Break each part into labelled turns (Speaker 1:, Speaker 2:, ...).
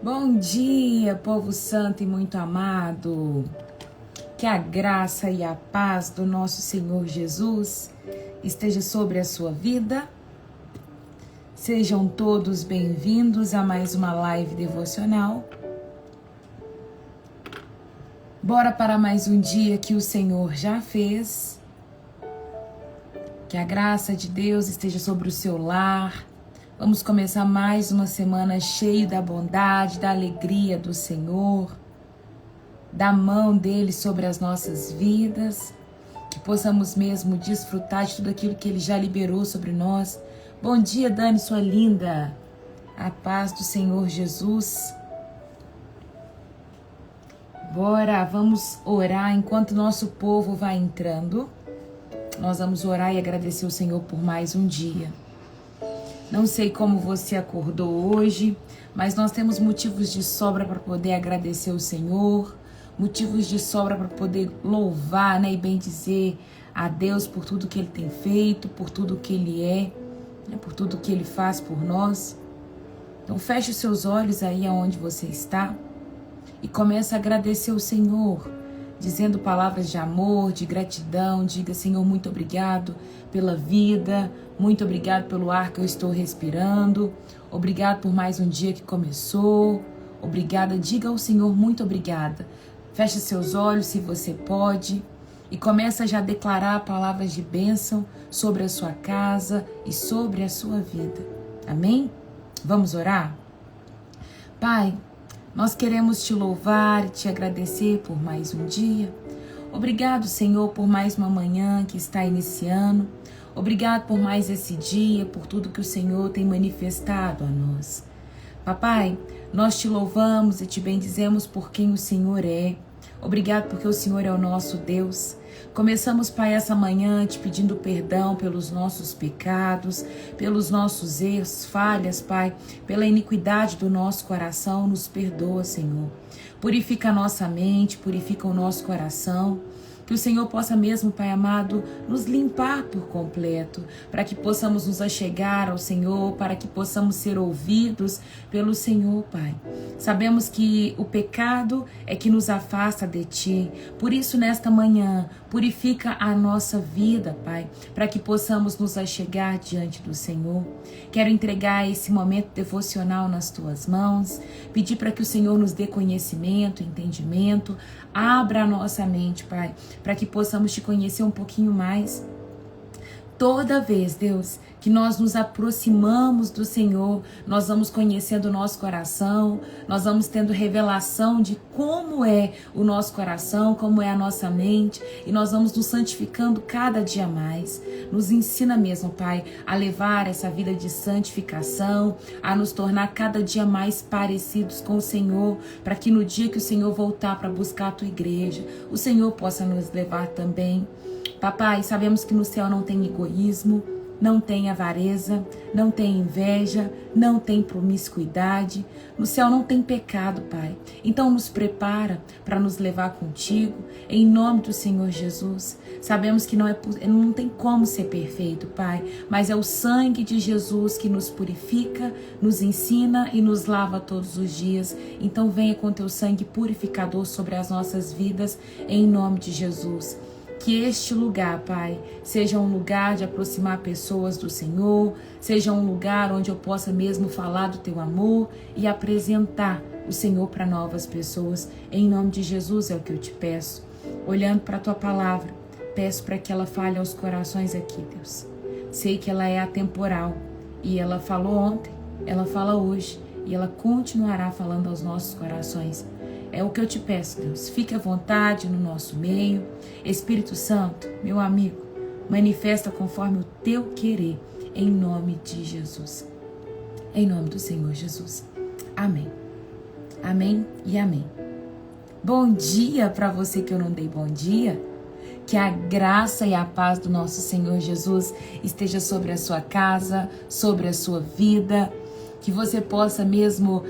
Speaker 1: Bom dia, povo santo e muito amado. Que a graça e a paz do nosso Senhor Jesus esteja sobre a sua vida. Sejam todos bem-vindos a mais uma live devocional. Bora para mais um dia que o Senhor já fez. Que a graça de Deus esteja sobre o seu lar. Vamos começar mais uma semana cheia da bondade, da alegria do Senhor, da mão dele sobre as nossas vidas, que possamos mesmo desfrutar de tudo aquilo que ele já liberou sobre nós. Bom dia, Dani, sua linda. A paz do Senhor Jesus. Bora, vamos orar enquanto nosso povo vai entrando. Nós vamos orar e agradecer o Senhor por mais um dia. Não sei como você acordou hoje, mas nós temos motivos de sobra para poder agradecer o Senhor, motivos de sobra para poder louvar, e bendizer a Deus por tudo que Ele tem feito, por tudo que Ele é, por tudo que Ele faz por nós. Então feche os seus olhos aí aonde você está e comece a agradecer o Senhor, dizendo palavras de amor, de gratidão. Diga: Senhor, muito obrigado pela vida, muito obrigado pelo ar que eu estou respirando, obrigado por mais um dia que começou, obrigada. Diga ao Senhor: muito obrigada. Feche seus olhos se você pode e começa já a declarar palavras de bênção sobre a sua casa e sobre a sua vida. Amém? Vamos orar? Pai, nós queremos te louvar e te agradecer por mais um dia. Obrigado, Senhor, por mais uma manhã que está iniciando. Obrigado por mais esse dia, por tudo que o Senhor tem manifestado a nós. Papai, nós te louvamos e te bendizemos por quem o Senhor é. Obrigado porque o Senhor é o nosso Deus. Começamos, Pai, essa manhã te pedindo perdão pelos nossos pecados, pelos nossos erros, falhas, Pai, pela iniquidade do nosso coração. Nos perdoa, Senhor. Purifica a nossa mente, purifica o nosso coração. Que o Senhor possa mesmo, Pai amado, nos limpar por completo, para que possamos nos achegar ao Senhor, para que possamos ser ouvidos pelo Senhor, Pai. Sabemos que o pecado é que nos afasta de Ti. Por isso, nesta manhã, purifica a nossa vida, Pai, para que possamos nos achegar diante do Senhor. Quero entregar esse momento devocional nas Tuas mãos, pedir para que o Senhor nos dê conhecimento, entendimento, abra a nossa mente, Pai, para que possamos te conhecer um pouquinho mais. Toda vez, Deus, que nós nos aproximamos do Senhor, nós vamos conhecendo o nosso coração, nós vamos tendo revelação de como é o nosso coração, como é a nossa mente, e nós vamos nos santificando cada dia mais. Nos ensina mesmo, Pai, a levar essa vida de santificação, a nos tornar cada dia mais parecidos com o Senhor, para que no dia que o Senhor voltar para buscar a Tua igreja, o Senhor possa nos levar também. Papai, sabemos que no céu não tem egoísmo, não tem avareza, não tem inveja, não tem promiscuidade. No céu não tem pecado, Pai. Então nos prepara para nos levar contigo, em nome do Senhor Jesus. Sabemos que não tem como ser perfeito, Pai, mas é o sangue de Jesus que nos purifica, nos ensina e nos lava todos os dias. Então venha com teu sangue purificador sobre as nossas vidas, em nome de Jesus. Que este lugar, Pai, seja um lugar de aproximar pessoas do Senhor, seja um lugar onde eu possa mesmo falar do Teu amor e apresentar o Senhor para novas pessoas. Em nome de Jesus é o que eu te peço. Olhando para a Tua palavra, peço para que ela fale aos corações aqui, Deus. Sei que ela é atemporal e ela falou ontem, ela fala hoje e ela continuará falando aos nossos corações. É o que eu te peço, Deus. Fique à vontade no nosso meio. Espírito Santo, meu amigo, manifesta conforme o teu querer, em nome de Jesus. Em nome do Senhor Jesus. Amém. Amém e amém. Bom dia para você que eu não dei bom dia. Que a graça e a paz do nosso Senhor Jesus esteja sobre a sua casa, sobre a sua vida. Que você possa mesmo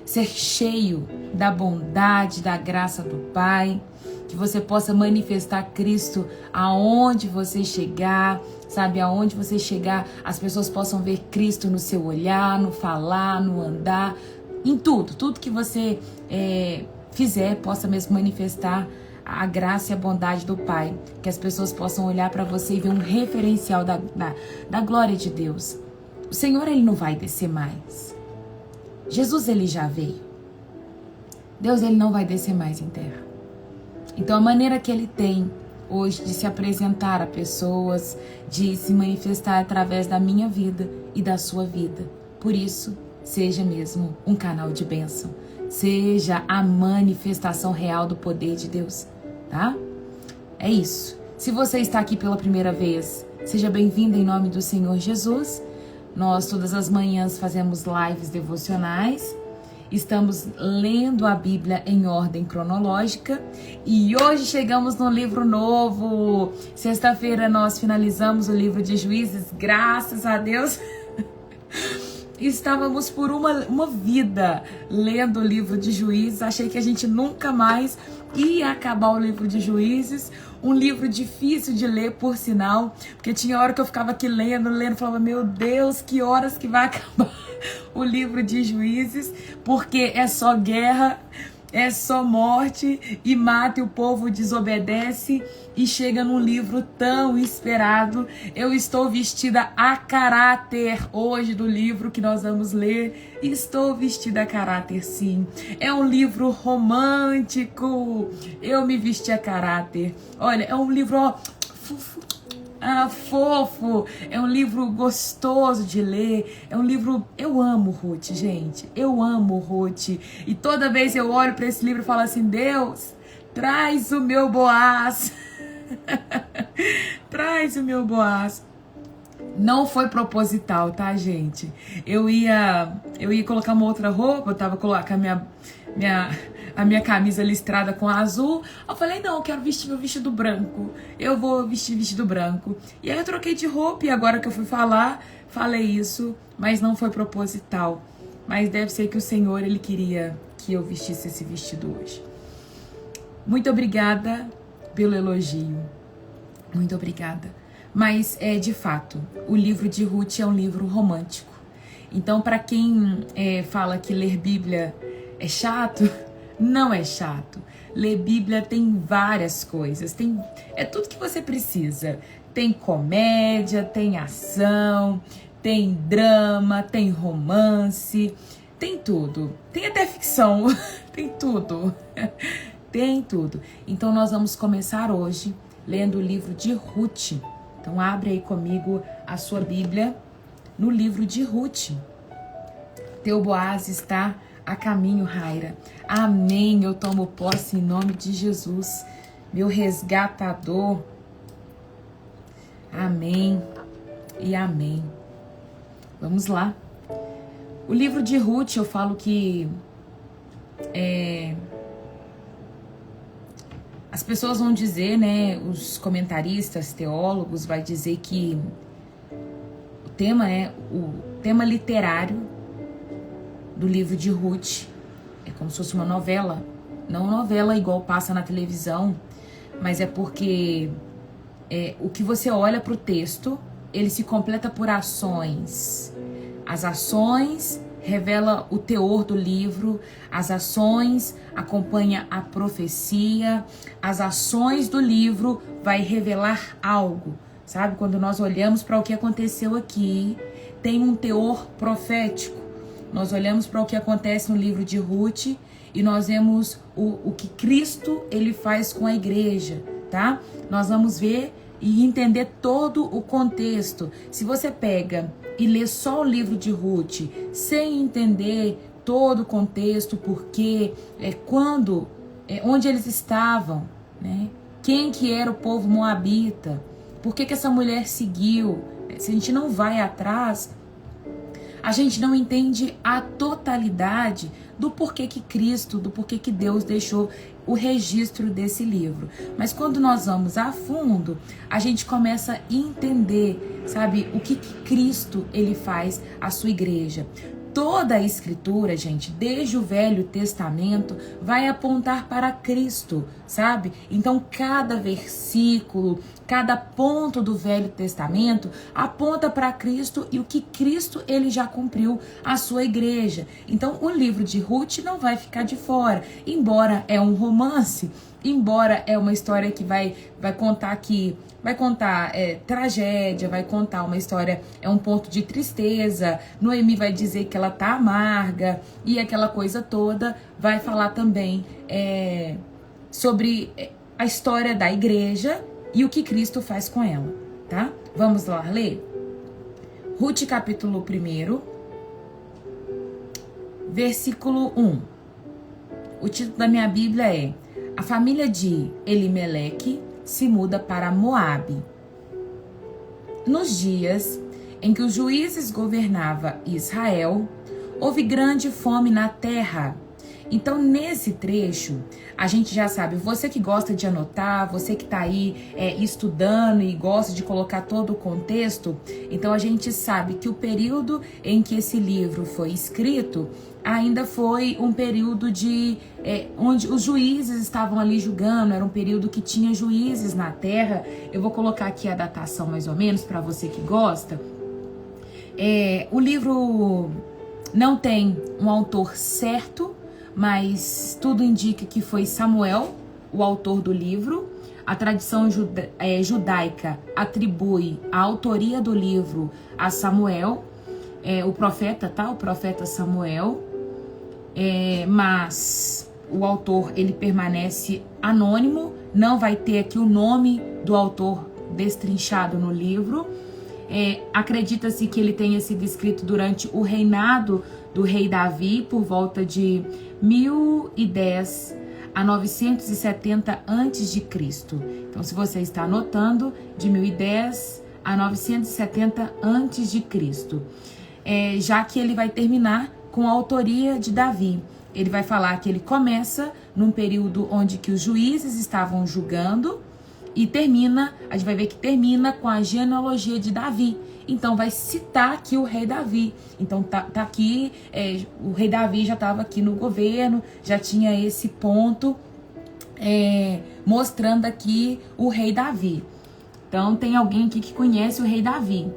Speaker 1: ser cheio da bondade, da graça do Pai, que você possa manifestar Cristo aonde você chegar, sabe, aonde você chegar, as pessoas possam ver Cristo no seu olhar, no falar, no andar, em tudo que você fizer, possa mesmo manifestar a graça e a bondade do Pai, que as pessoas possam olhar para você e ver um referencial da glória de Deus. O Senhor, Ele não vai descer mais. Jesus, Ele já veio. Deus, Ele não vai descer mais em terra. Então, a maneira que Ele tem hoje de se apresentar a pessoas, de se manifestar através da minha vida e da sua vida. Por isso, seja mesmo um canal de bênção. Seja a manifestação real do poder de Deus, tá? É isso. Se você está aqui pela primeira vez, seja bem-vindo em nome do Senhor Jesus. Nós todas as manhãs fazemos lives devocionais. Estamos lendo a Bíblia em ordem cronológica e hoje chegamos no livro novo. Sexta-feira nós finalizamos o livro de Juízes, graças a Deus. Estávamos por uma vida lendo o livro de Juízes. Achei que a gente nunca mais ia acabar o livro de Juízes. Um livro difícil de ler, por sinal, porque tinha hora que eu ficava aqui lendo, falava, meu Deus, que horas que vai acabar o livro de Juízes, porque é só guerra, é só morte, e mata e o povo desobedece, e chega num livro tão esperado. Eu estou vestida a caráter hoje do livro que nós vamos ler. Estou vestida a caráter, sim. É um livro romântico. Eu me vesti a caráter. Olha, é um livro fofo. É um livro gostoso de ler. É um livro... Eu amo Ruth, gente. Eu amo Ruth. E toda vez eu olho para esse livro e falo assim, Deus, traz o meu Boaz. Traz o meu Boaz. Não foi proposital, tá, gente? Eu ia colocar uma outra roupa, eu tava colocando a minha camisa listrada com azul. Eu falei, não, eu quero vestir meu vestido branco. Eu vou vestir vestido branco. E aí eu troquei de roupa e agora que eu fui falar, falei isso, mas não foi proposital. Mas deve ser que o Senhor, Ele queria que eu vestisse esse vestido hoje. Muito obrigada pelo elogio. Muito obrigada. Mas, de fato, o livro de Ruth é um livro romântico. Então, para quem fala que ler Bíblia é chato, não é chato. Ler Bíblia tem várias coisas. É tudo que você precisa. Tem comédia, tem ação, tem drama, tem romance, tem tudo. Tem até ficção, tem tudo. Tem tudo. Então nós vamos começar hoje lendo o livro de Ruth. Então abre aí comigo a sua Bíblia no livro de Ruth. Teu Boaz está a caminho, Raira. Amém. Eu tomo posse em nome de Jesus, meu resgatador. Amém e amém. Vamos lá. O livro de Ruth, eu falo que as pessoas vão dizer, né, os comentaristas, teólogos, vai dizer que o tema literário do livro de Ruth é como se fosse uma novela. Não novela igual passa na televisão, mas é porque o que você olha para o texto, ele se completa por ações. As ações revela o teor do livro, as ações acompanham a profecia, as ações do livro vai revelar algo, sabe? Quando nós olhamos para o que aconteceu aqui, tem um teor profético. Nós olhamos para o que acontece no livro de Ruth e nós vemos o que Cristo ele faz com a igreja, tá? Nós vamos ver e entender todo o contexto. Se você pega e lê só o livro de Ruth sem entender todo o contexto, porque quando, onde eles estavam, né? Quem que era o povo moabita, por que essa mulher seguiu, se a gente não vai atrás, a gente não entende a totalidade do porquê que Cristo, do porquê que Deus deixou o registro desse livro. Mas quando nós vamos a fundo, a gente começa a entender, sabe, o que Cristo ele faz à sua igreja. Toda a escritura, gente, desde o Velho Testamento, vai apontar para Cristo, sabe? Então, cada versículo, cada ponto do Velho Testamento aponta para Cristo e o que Cristo ele já cumpriu a sua igreja. Então, o livro de Ruth não vai ficar de fora, embora é um romance, embora é uma história que vai contar tragédia, vai contar uma história, é um ponto de tristeza. Noemi vai dizer que ela tá amarga e aquela coisa toda. Vai falar também sobre a história da igreja e o que Cristo faz com ela, tá? Vamos lá ler? Ruth capítulo 1, versículo 1. O título da minha Bíblia é: A família de Elimeleque se muda para Moabe. Nos dias em que os juízes governavam Israel, houve grande fome na terra. Então, nesse trecho, a gente já sabe, você que gosta de anotar, você que está aí estudando e gosta de colocar todo o contexto, então a gente sabe que o período em que esse livro foi escrito ainda foi um período onde os juízes estavam ali julgando, era um período que tinha juízes na terra. Eu vou colocar aqui a datação mais ou menos para você que gosta. O livro não tem um autor certo, mas tudo indica que foi Samuel, o autor do livro. A tradição judaica atribui a autoria do livro a Samuel, o profeta, tá? O profeta Samuel. Mas o autor ele permanece anônimo, não vai ter aqui o nome do autor destrinchado no livro. Acredita-se que ele tenha sido escrito durante o reinado do rei Davi, por volta de 1010 a 970 a.C. Então, se você está anotando, de 1010 a 970 a.C., já que ele vai terminar com a autoria de Davi. Ele vai falar que ele começa num período onde que os juízes estavam julgando e termina, a gente vai ver que termina com a genealogia de Davi. Então vai citar aqui o rei Davi. Então tá aqui, o rei Davi já estava aqui no governo, já tinha esse ponto mostrando aqui o rei Davi. Então tem alguém aqui que conhece o rei Davi.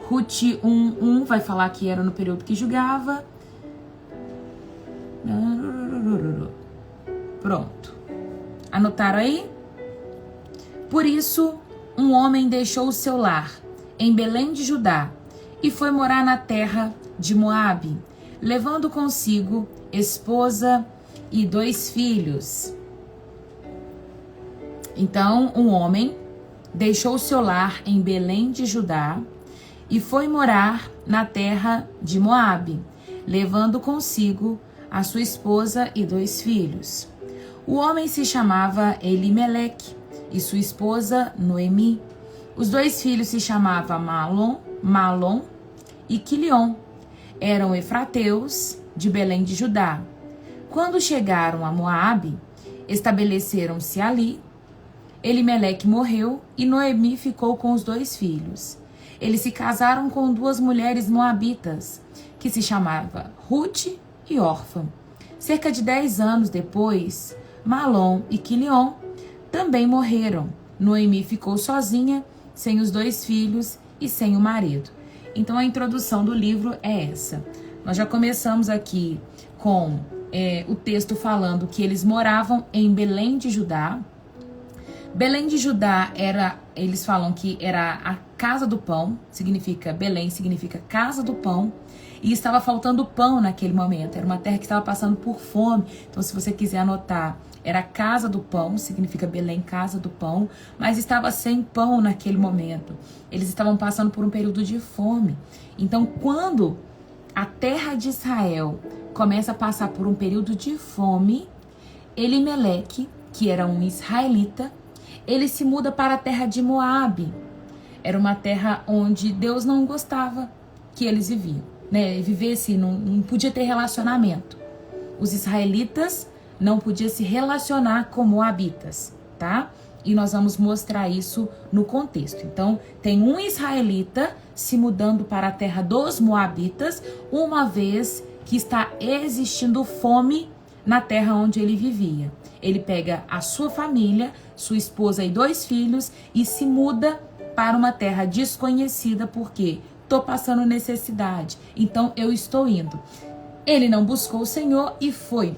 Speaker 1: Ruth 1:1 vai falar que era no período que julgava. Pronto. Anotaram aí? Por isso, um homem deixou o seu lar em Belém de Judá e foi morar na terra de Moabe, levando consigo esposa e 2 filhos. Então, um homem deixou o seu lar em Belém de Judá e foi morar na terra de Moabe, levando consigo a sua esposa e 2 filhos. O homem se chamava Elimeleque e sua esposa Noemi. Os 2 filhos se chamavam Malom e Quilion. Eram efrateus de Belém de Judá. Quando chegaram a Moabe, estabeleceram-se ali. Elimeleque morreu e Noemi ficou com os 2 filhos. Eles se casaram com 2 mulheres moabitas, que se chamavam Ruth e Orfa. Cerca de 10 anos depois, Malom e Quilion também morreram. Noemi ficou sozinha, sem os 2 filhos e sem o marido. Então a introdução do livro é essa. Nós já começamos aqui com o texto falando que eles moravam em Belém de Judá. Belém de Judá eles falam que era a casa do pão, Belém significa casa do pão, e estava faltando pão naquele momento, era uma terra que estava passando por fome. Então, se você quiser anotar, era casa do pão, significa Belém, casa do pão, mas estava sem pão naquele momento. Eles estavam passando por um período de fome. Então, quando a terra de Israel começa a passar por um período de fome, Elimeleque, que era um israelita, ele se muda para a terra de Moabe. Era uma terra onde Deus não gostava que eles viviam, né? Vivesse, não podia ter relacionamento. Os israelitas não podiam se relacionar com moabitas, tá? e nós vamos mostrar isso no contexto. Então, tem um israelita se mudando para a terra dos moabitas, uma vez que está existindo fome na terra onde ele vivia. Ele pega a sua família, sua esposa e 2 filhos e se muda para uma terra desconhecida, porque estou passando necessidade, então eu estou indo. Ele não buscou o Senhor e foi,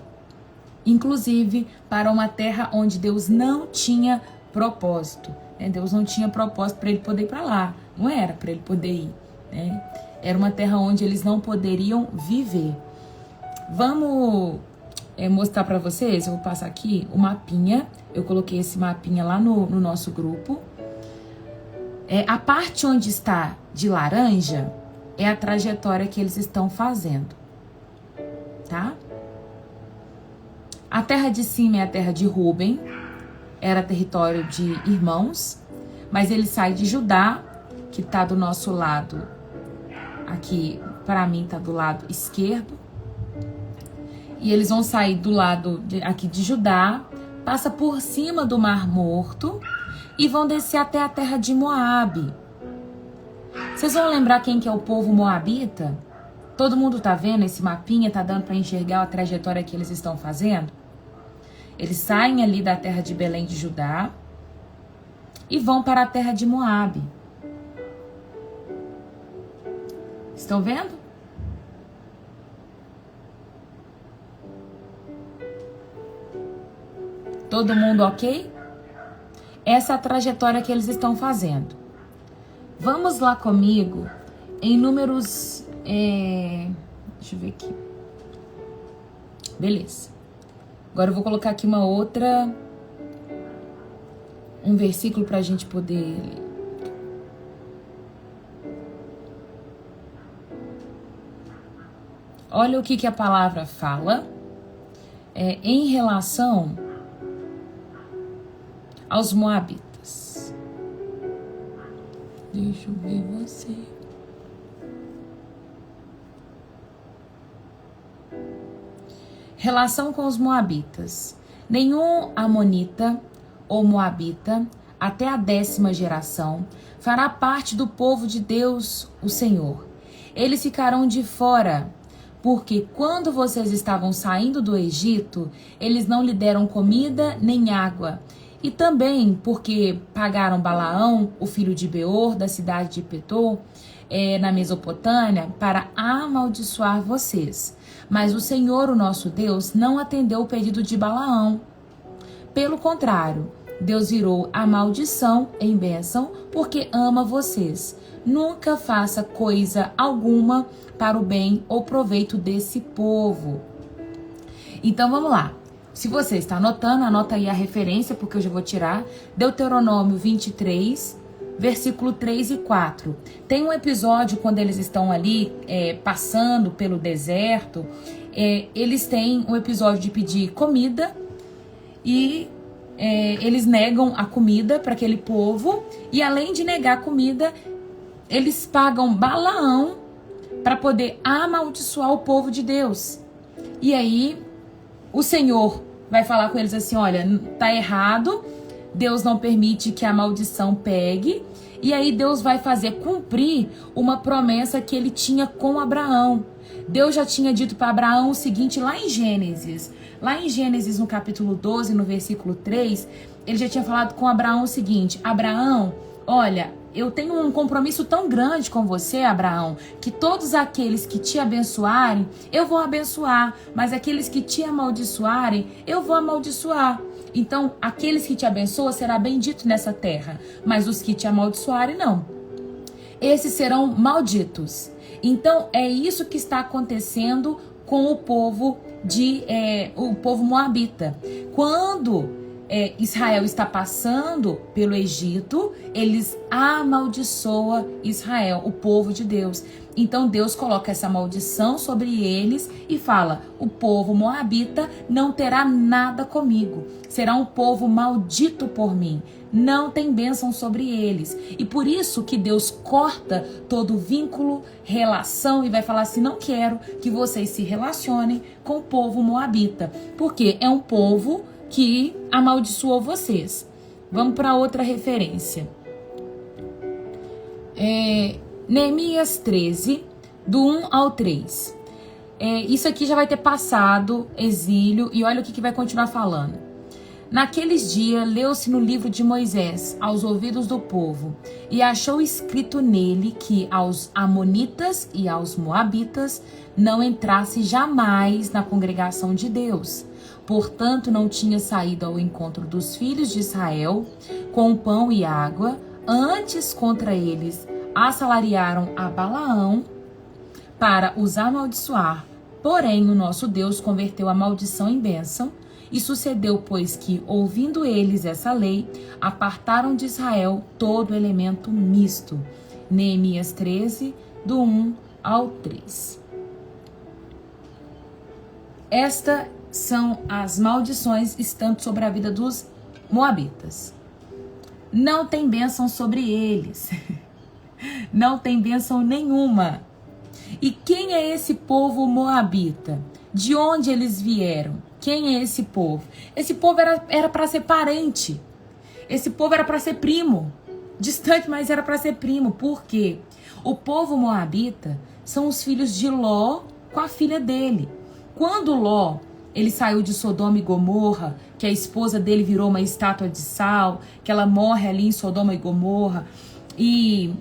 Speaker 1: inclusive, para uma terra onde Deus não tinha propósito. Deus não tinha propósito para ele poder ir para lá, não era para ele poder ir. Era uma terra onde eles não poderiam viver. Vamos mostrar para vocês, eu vou passar aqui o mapinha, eu coloquei esse mapinha lá no nosso grupo. A parte onde está de laranja é a trajetória que eles estão fazendo, tá? A terra de cima é a terra de Rúben, era território de irmãos, mas ele sai de Judá, que está do nosso lado, aqui para mim está do lado esquerdo, e eles vão sair do lado aqui de Judá, passa por cima do Mar Morto e vão descer até a terra de Moabe. Vocês vão lembrar quem que é o povo moabita? Todo mundo tá vendo esse mapinha? Tá dando para enxergar a trajetória que eles estão fazendo? Eles saem ali da terra de Belém de Judá e vão para a terra de Moabe. Estão vendo? Todo mundo ok? Essa é a trajetória que eles estão fazendo. Vamos lá comigo em Números... deixa eu ver aqui. Beleza. Agora eu vou colocar aqui um versículo para a gente poder... Olha o que a palavra fala em relação aos moabitas. Deixa eu ver você. Relação com os moabitas. Nenhum amonita ou moabita, até a 10ª geração, fará parte do povo de Deus, o Senhor. Eles ficarão de fora, porque quando vocês estavam saindo do Egito, eles não lhe deram comida nem água. E também porque pagaram Balaão, o filho de Beor, da cidade de Petor, na Mesopotâmia, para amaldiçoar vocês. Mas o Senhor, o nosso Deus, não atendeu o pedido de Balaão. Pelo contrário, Deus virou a maldição em bênção, porque ama vocês. Nunca faça coisa alguma para o bem ou proveito desse povo. Então vamos lá. Se você está anotando, anota aí a referência, porque eu já vou tirar. Deuteronômio 23, versículo 3 e 4. Tem um episódio quando eles estão ali passando pelo deserto. Eles têm um episódio de pedir comida e eles negam a comida para aquele povo. E além de negar a comida, eles pagam Balaão para poder amaldiçoar o povo de Deus. E aí o Senhor vai falar com eles assim, olha, tá errado, Deus não permite que a maldição pegue, e aí Deus vai fazer cumprir uma promessa que ele tinha com Abraão. Deus já tinha dito para Abraão o seguinte lá em Gênesis, no capítulo 12, no versículo 3, ele já tinha falado com Abraão o seguinte, Abraão, olha, eu tenho um compromisso tão grande com você, Abraão, que todos aqueles que te abençoarem, eu vou abençoar, mas aqueles que te amaldiçoarem, eu vou amaldiçoar. Então, aqueles que te abençoam será bendito nessa terra, mas os que te amaldiçoarem, não. Esses serão malditos. Então, é isso que está acontecendo com o povo moabita. Quando Israel está passando pelo Egito, eles amaldiçoam Israel, o povo de Deus. Então Deus coloca essa maldição sobre eles e fala, o povo moabita não terá nada comigo, será um povo maldito por mim, não tem bênção sobre eles. E por isso que Deus corta todo vínculo, relação e vai falar assim, não quero que vocês se relacionem com o povo moabita, porque é um povo que amaldiçoou vocês. Vamos para outra referência. Neemias 13, do 1 ao 3. Isso aqui já vai ter passado exílio, e olha o que vai continuar falando. Naqueles dias, leu-se no livro de Moisés aos ouvidos do povo, e achou escrito nele que aos amonitas e aos moabitas não entrasse jamais na congregação de Deus. Portanto, não tinha saído ao encontro dos filhos de Israel com pão e água, antes contra eles assalariaram a Balaão para os amaldiçoar. Porém, o nosso Deus converteu a maldição em bênção. E sucedeu, pois, que, ouvindo eles essa lei, apartaram de Israel todo elemento misto. Neemias 13, do 1 ao 3. Estas são as maldições estando sobre a vida dos moabitas. Não tem bênção sobre eles. Não tem bênção nenhuma. E quem é esse povo moabita? De onde eles vieram? Quem é esse povo? Esse povo era para ser parente. Esse povo era para ser primo. Distante, mas era para ser primo. Por quê? O povo moabita são os filhos de Ló com a filha dele. Quando Ló, ele saiu de Sodoma e Gomorra, que a esposa dele virou uma estátua de sal, que ela morre ali em Sodoma e Gomorra, e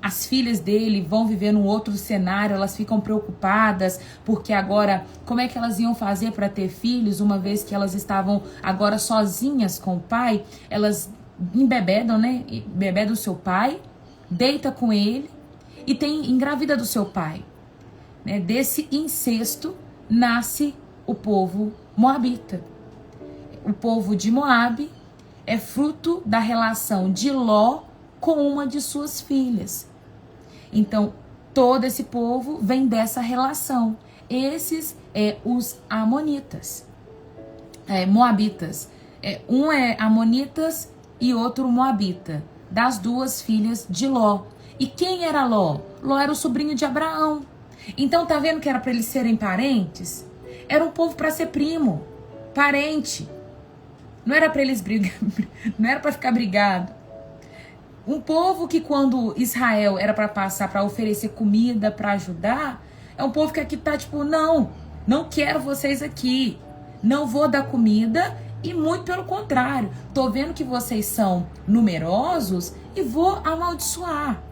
Speaker 1: as filhas dele vão viver num outro cenário, elas ficam preocupadas, porque agora, como é que elas iam fazer para ter filhos, uma vez que elas estavam agora sozinhas com o pai? Elas embebedam, né? Embebedam o seu pai, deita com ele e engravida do seu pai. Né? Desse incesto nasce o povo moabita. O povo de Moabe é fruto da relação de Ló com uma de suas filhas. Então, todo esse povo vem dessa relação. Esses os amonitas, moabitas. Um é amonitas e outro moabita, das duas filhas de Ló. E quem era Ló? Ló era o sobrinho de Abraão. Então, tá vendo que era para eles serem parentes? Era um povo para ser primo, parente. Não era para eles brigar, não era para ficar brigado. Um povo que, quando Israel era para passar, para oferecer comida, para ajudar, é um povo que aqui tá tipo, não quero vocês aqui, não vou dar comida, e muito pelo contrário, tô vendo que vocês são numerosos e vou amaldiçoar.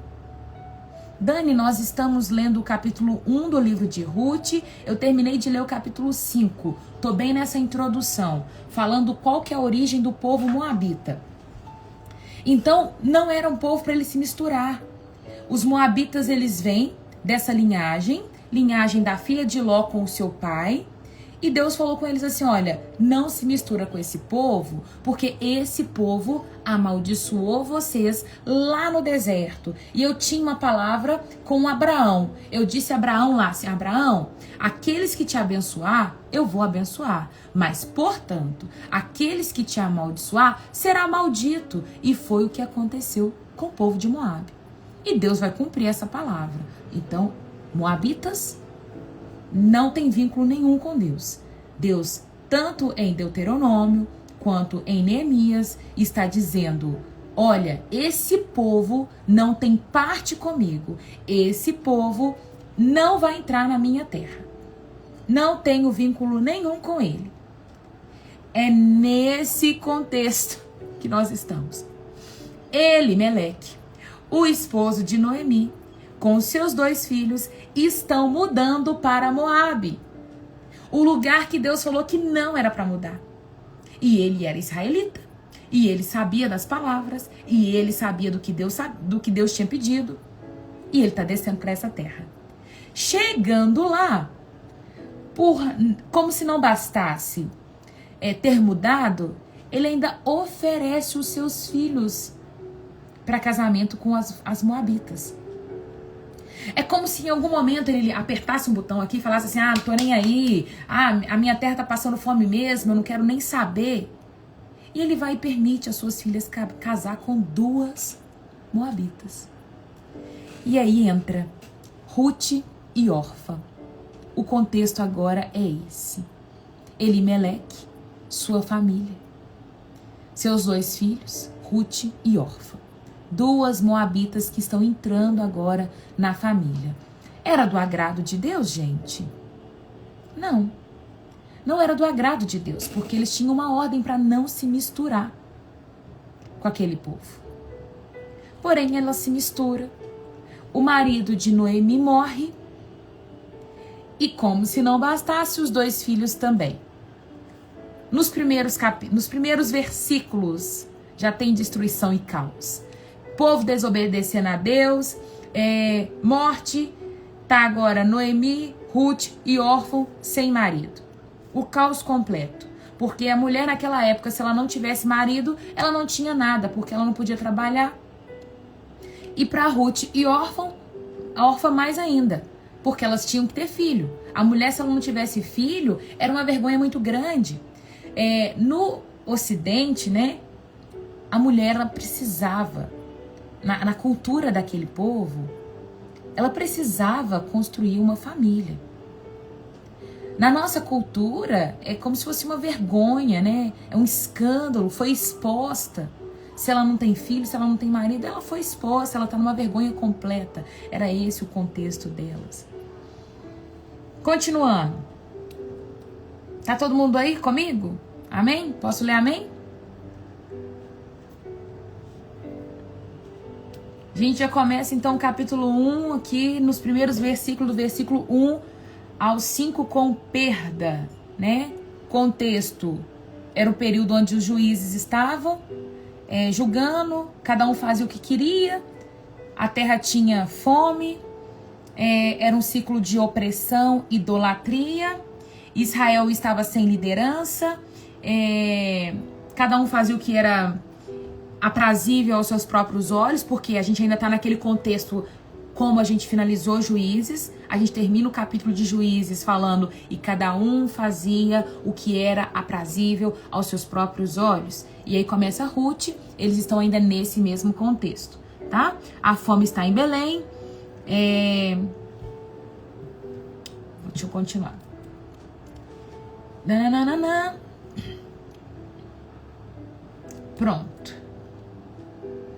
Speaker 1: Dani, nós estamos lendo o capítulo 1 do livro de Ruth, eu terminei de ler o capítulo 5, tô bem nessa introdução, falando qual que é a origem do povo moabita. Então, não era um povo para ele se misturar. Os moabitas, eles vêm dessa linhagem da filha de Ló com o seu pai. E Deus falou com eles assim, olha, não se mistura com esse povo, porque esse povo amaldiçoou vocês lá no deserto. E eu tinha uma palavra com Abraão. Eu disse a Abraão lá assim, Abraão, aqueles que te abençoar, eu vou abençoar. Mas, portanto, aqueles que te amaldiçoar, será maldito. E foi o que aconteceu com o povo de Moabe. E Deus vai cumprir essa palavra. Então, moabitas não tem vínculo nenhum com Deus. Deus, tanto em Deuteronômio quanto em Neemias, está dizendo, olha, esse povo não tem parte comigo. Esse povo não vai entrar na minha terra. Não tenho vínculo nenhum com ele. É nesse contexto que nós estamos. Elimeleque, o esposo de Noemi, com os seus 2 filhos, estão mudando para Moabe. O lugar que Deus falou que não era para mudar. E ele era israelita. E ele sabia das palavras. E ele sabia do que Deus tinha pedido. E ele está descendo para essa terra. Chegando lá, como se não bastasse ter mudado, ele ainda oferece os seus filhos para casamento com as moabitas. É como se em algum momento ele apertasse um botão aqui e falasse assim, não tô nem aí, a minha terra tá passando fome mesmo, eu não quero nem saber. E ele vai e permite as suas filhas casar com 2 moabitas. E aí entra Ruth e Orfa. O contexto agora é esse. Elimeleque, sua família. seus 2 filhos, Ruth e Orfa. 2 moabitas que estão entrando agora na família. Era do agrado de Deus, gente? Não. Não era do agrado de Deus, porque eles tinham uma ordem para não se misturar com aquele povo. Porém, ela se mistura. O marido de Noemi morre. E como se não bastasse, os 2 filhos também. Nos primeiros versículos já tem destruição e caos. Povo desobedecendo a Deus, morte, tá agora Noemi, Ruth e órfão sem marido. O caos completo. Porque a mulher naquela época, se ela não tivesse marido, ela não tinha nada, porque ela não podia trabalhar. E para Ruth e órfã mais ainda, porque elas tinham que ter filho. A mulher, se ela não tivesse filho, era uma vergonha muito grande. No Ocidente, né, a mulher, ela precisava, na cultura daquele povo, ela precisava construir uma família. Na nossa cultura, é como se fosse uma vergonha, né? É um escândalo, foi exposta. Se ela não tem filho, se ela não tem marido, ela foi exposta, ela está numa vergonha completa. Era esse o contexto delas. Continuando. Tá todo mundo aí comigo? Amém? Posso ler amém? A gente já começa então o capítulo 1 aqui, nos primeiros versículos, do versículo 1 ao 5 com perda, né? Contexto, era o período onde os juízes estavam julgando, cada um fazia o que queria, a terra tinha fome, era um ciclo de opressão, idolatria, Israel estava sem liderança, cada um fazia o que era aprazível aos seus próprios olhos, porque a gente ainda está naquele contexto. Como a gente finalizou Juízes, a gente termina o capítulo de Juízes falando e cada um fazia o que era aprazível aos seus próprios olhos. E aí começa Ruth, eles estão ainda nesse mesmo contexto, tá? A fome está em Belém. Deixa eu continuar. Nananana. Pronto.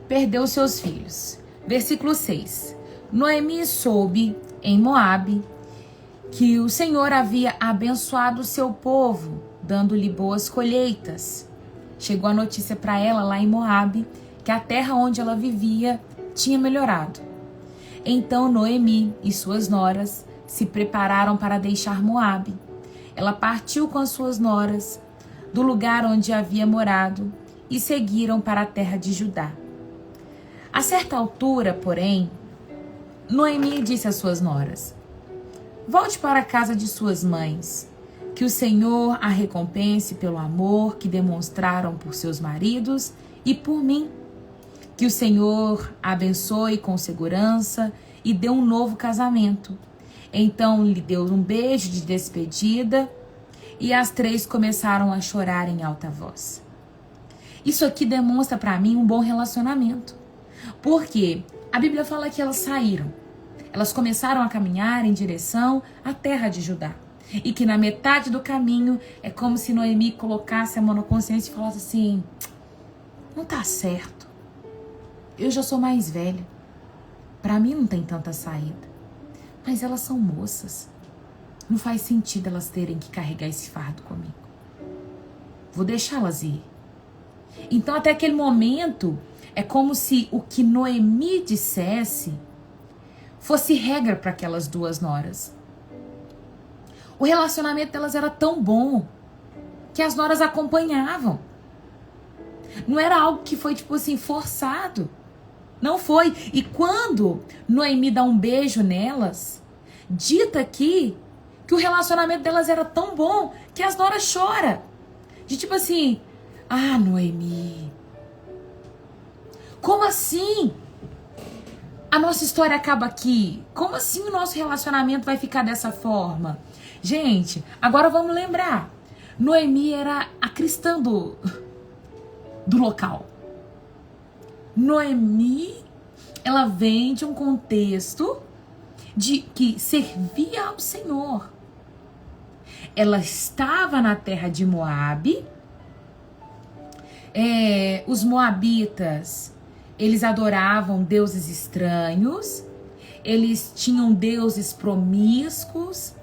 Speaker 1: Perdeu seus filhos. Versículo 6. Noemi soube em Moabe que o Senhor havia abençoado o seu povo, dando-lhe boas colheitas. Chegou a notícia para ela lá em Moabe que a terra onde ela vivia tinha melhorado. Então Noemi e suas noras se prepararam para deixar Moabe. Ela partiu com as suas noras do lugar onde havia morado e seguiram para a terra de Judá. A certa altura, porém, Noemi disse às suas noras: volte para a casa de suas mães, que o Senhor a recompense pelo amor que demonstraram por seus maridos e por mim. Que o Senhor a abençoe com segurança e dê um novo casamento. Então lhe deu um beijo de despedida e as 3 começaram a chorar em alta voz. Isso aqui demonstra para mim um bom relacionamento. Porque a Bíblia fala que elas saíram. Elas começaram a caminhar em direção à terra de Judá. E que na metade do caminho é como se Noemi colocasse a mão na consciência e falasse assim: não tá certo. Eu já sou mais velha. Para mim não tem tanta saída. Mas elas são moças. Não faz sentido elas terem que carregar esse fardo comigo. Vou deixá-las ir. Então até aquele momento é como se o que Noemi dissesse fosse regra para aquelas 2 noras. O relacionamento delas era tão bom que as noras acompanhavam. Não era algo que foi tipo assim forçado. Não foi. E quando Noemi dá um beijo nelas, dita aqui que o relacionamento delas era tão bom que as noras choram. De tipo assim: ah, Noemi, como assim? A nossa história acaba aqui. Como assim o nosso relacionamento vai ficar dessa forma? Gente, agora vamos lembrar. Noemi era a cristã do local. Noemi, ela vem de um contexto de que servia ao Senhor. Ela estava na terra de Moabe, Os moabitas, eles adoravam deuses estranhos, eles tinham deuses promíscuos,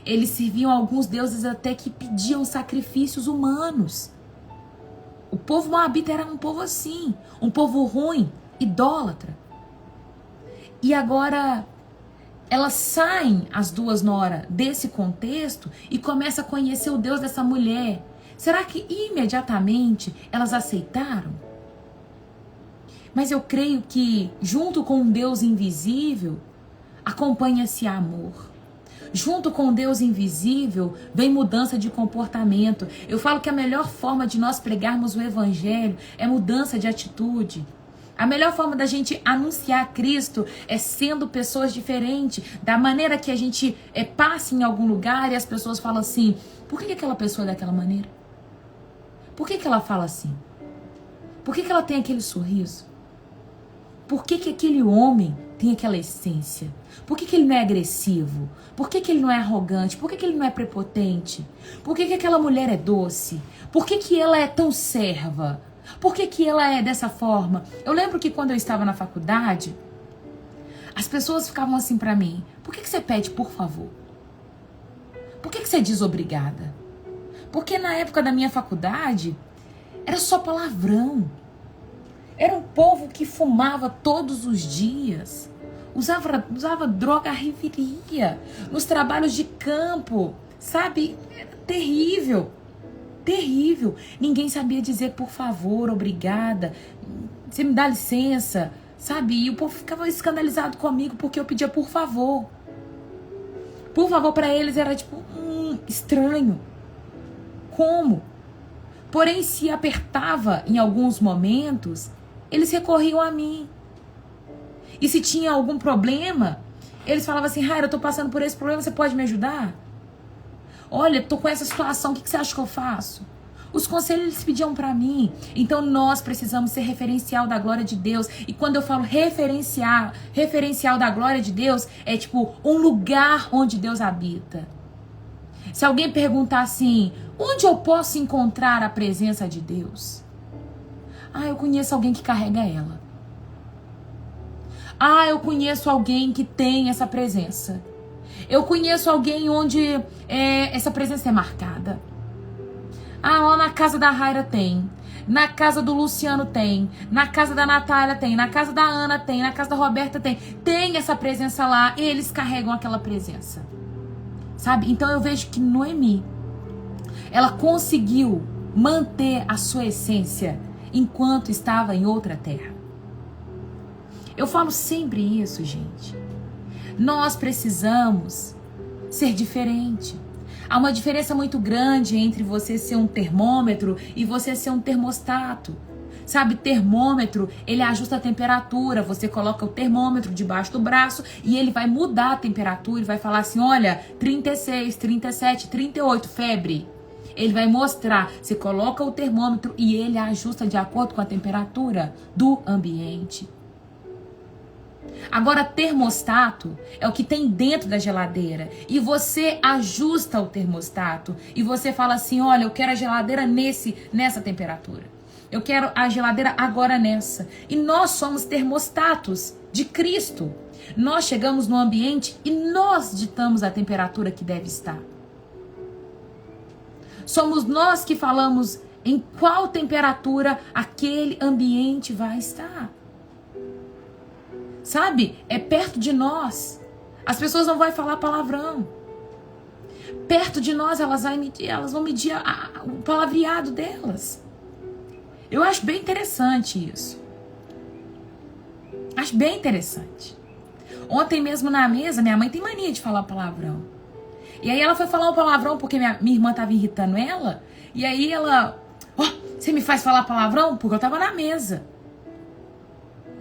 Speaker 1: eles serviam a alguns deuses até que pediam sacrifícios humanos. O povo moabita era um povo assim, um povo ruim, idólatra. E agora elas saem, as duas noras, desse contexto e começam a conhecer o Deus dessa mulher. Será que imediatamente elas aceitaram? Mas eu creio que junto com um Deus invisível, acompanha-se amor. Junto com Deus invisível, vem mudança de comportamento. Eu falo que a melhor forma de nós pregarmos o evangelho é mudança de atitude. A melhor forma da gente anunciar Cristo é sendo pessoas diferentes. Da maneira que a gente passa em algum lugar e as pessoas falam assim, por que aquela pessoa é daquela maneira? Por que ela fala assim? Por que ela tem aquele sorriso? Por que aquele homem tem aquela essência? Por que ele não é agressivo? Por que ele não é arrogante? Por que ele não é prepotente? Por que aquela mulher é doce? Por que ela é tão serva? Por que ela é dessa forma? Eu lembro que quando eu estava na faculdade, as pessoas ficavam assim pra mim, por que você pede por favor? Por que você diz obrigada? Porque na época da minha faculdade, era só palavrão. Era um povo que fumava todos os dias. Usava droga à reveria. Nos trabalhos de campo. Sabe? Era terrível. Terrível. Ninguém sabia dizer por favor, obrigada. Você me dá licença. Sabe? E o povo ficava escandalizado comigo porque eu pedia por favor. Por favor para eles era tipo, estranho. Como? Porém, se apertava em alguns momentos, eles recorriam a mim. E se tinha algum problema, eles falavam assim, Raira, eu tô passando por esse problema, você pode me ajudar? Olha, eu tô com essa situação, o que você acha que eu faço? Os conselhos eles pediam pra mim. Então nós precisamos ser referencial da glória de Deus. E quando eu falo referencial da glória de Deus, é tipo um lugar onde Deus habita. Se alguém perguntar assim, onde eu posso encontrar a presença de Deus? Eu conheço alguém que carrega ela. Eu conheço alguém que tem essa presença. Eu conheço alguém onde essa presença é marcada. Lá na casa da Raira tem. Na casa do Luciano tem. Na casa da Natália tem. Na casa da Ana tem. Na casa da Roberta tem. Tem essa presença lá. Eles carregam aquela presença. Sabe? Então eu vejo que Noemi, ela conseguiu manter a sua essência enquanto estava em outra terra. Eu falo sempre isso, gente. Nós precisamos ser diferente. Há uma diferença muito grande entre você ser um termômetro e você ser um termostato. Sabe, termômetro, ele ajusta a temperatura. Você coloca o termômetro debaixo do braço e ele vai mudar a temperatura e vai falar assim, olha, 36, 37, 38, febre. Ele vai mostrar, você coloca o termômetro e ele ajusta de acordo com a temperatura do ambiente. Agora, termostato é o que tem dentro da geladeira. E você ajusta o termostato. E você fala assim, olha, eu quero a geladeira nessa temperatura. Eu quero a geladeira agora nessa. E nós somos termostatos de Cristo. Nós chegamos no ambiente e nós ditamos a temperatura que deve estar. Somos nós que falamos em qual temperatura aquele ambiente vai estar. Sabe? É perto de nós. As pessoas não vão falar palavrão. Perto de nós elas vão medir o palavreado delas. Eu acho bem interessante isso. Acho bem interessante. Ontem mesmo na mesa, minha mãe tem mania de falar palavrão. E aí ela foi falar um palavrão porque minha irmã tava irritando ela. E aí ela... você me faz falar palavrão? Porque eu tava na mesa.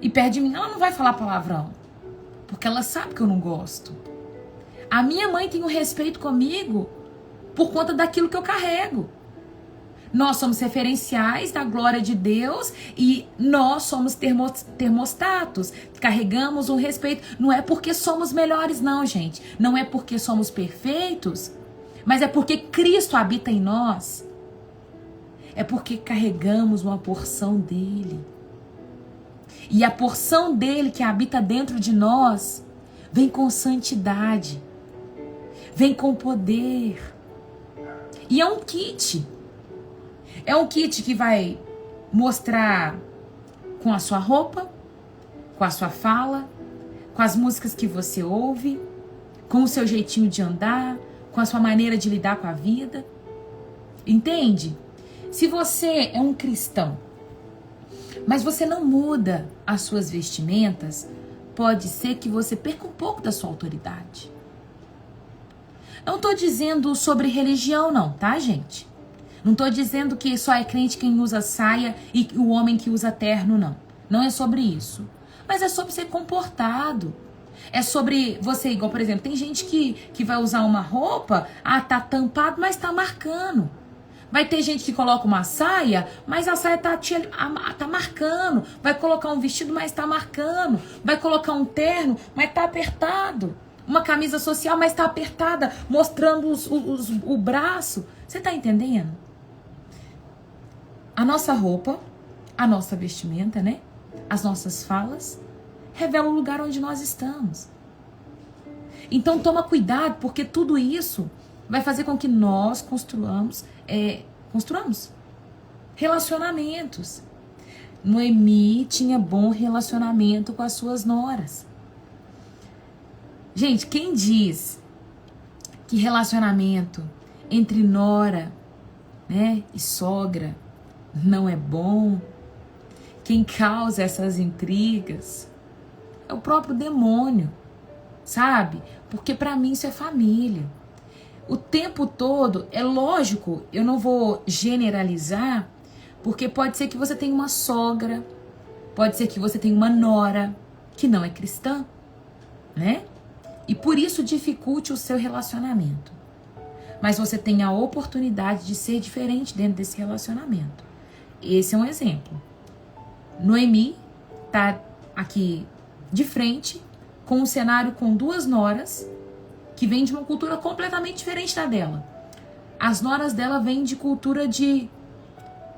Speaker 1: E perto de mim, ela não vai falar palavrão. Porque ela sabe que eu não gosto. A minha mãe tem um respeito comigo por conta daquilo que eu carrego. Nós somos referenciais da glória de Deus e nós somos termostatos. Carregamos um respeito. Não é porque somos melhores, não, gente. Não é porque somos perfeitos, mas é porque Cristo habita em nós. É porque carregamos uma porção dele. E a porção dele que habita dentro de nós vem com santidade, vem com poder. E é um kit. É um kit que vai mostrar com a sua roupa, com a sua fala, com as músicas que você ouve, com o seu jeitinho de andar, com a sua maneira de lidar com a vida. Entende? Se você é um cristão, mas você não muda as suas vestimentas, pode ser que você perca um pouco da sua autoridade. Não estou dizendo sobre religião não, tá, gente? Não estou dizendo que só é crente quem usa saia e o homem que usa terno, não. Não é sobre isso. Mas é sobre ser comportado. É sobre você, igual, por exemplo, tem gente que vai usar uma roupa, tá tampado, mas tá marcando. Vai ter gente que coloca uma saia, mas a saia tá marcando. Vai colocar um vestido, mas tá marcando. Vai colocar um terno, mas tá apertado. Uma camisa social, mas tá apertada, mostrando o braço. Você tá entendendo? A nossa roupa, a nossa vestimenta, né? As nossas falas revelam o lugar onde nós estamos. Então toma cuidado, porque tudo isso vai fazer com que nós construamos relacionamentos. Noemi tinha bom relacionamento com as suas noras. Gente, quem diz que relacionamento entre nora, né, e sogra não é bom, quem causa essas intrigas é o próprio demônio, sabe? Porque pra mim isso é família. O tempo todo, é lógico, eu não vou generalizar, porque pode ser que você tenha uma sogra, pode ser que você tenha uma nora que não é cristã, né? E por isso dificulte o seu relacionamento. Mas você tem a oportunidade de ser diferente dentro desse relacionamento. Esse é um exemplo. Noemi tá aqui de frente com um cenário com duas noras que vêm de uma cultura completamente diferente da dela. As noras dela vêm de cultura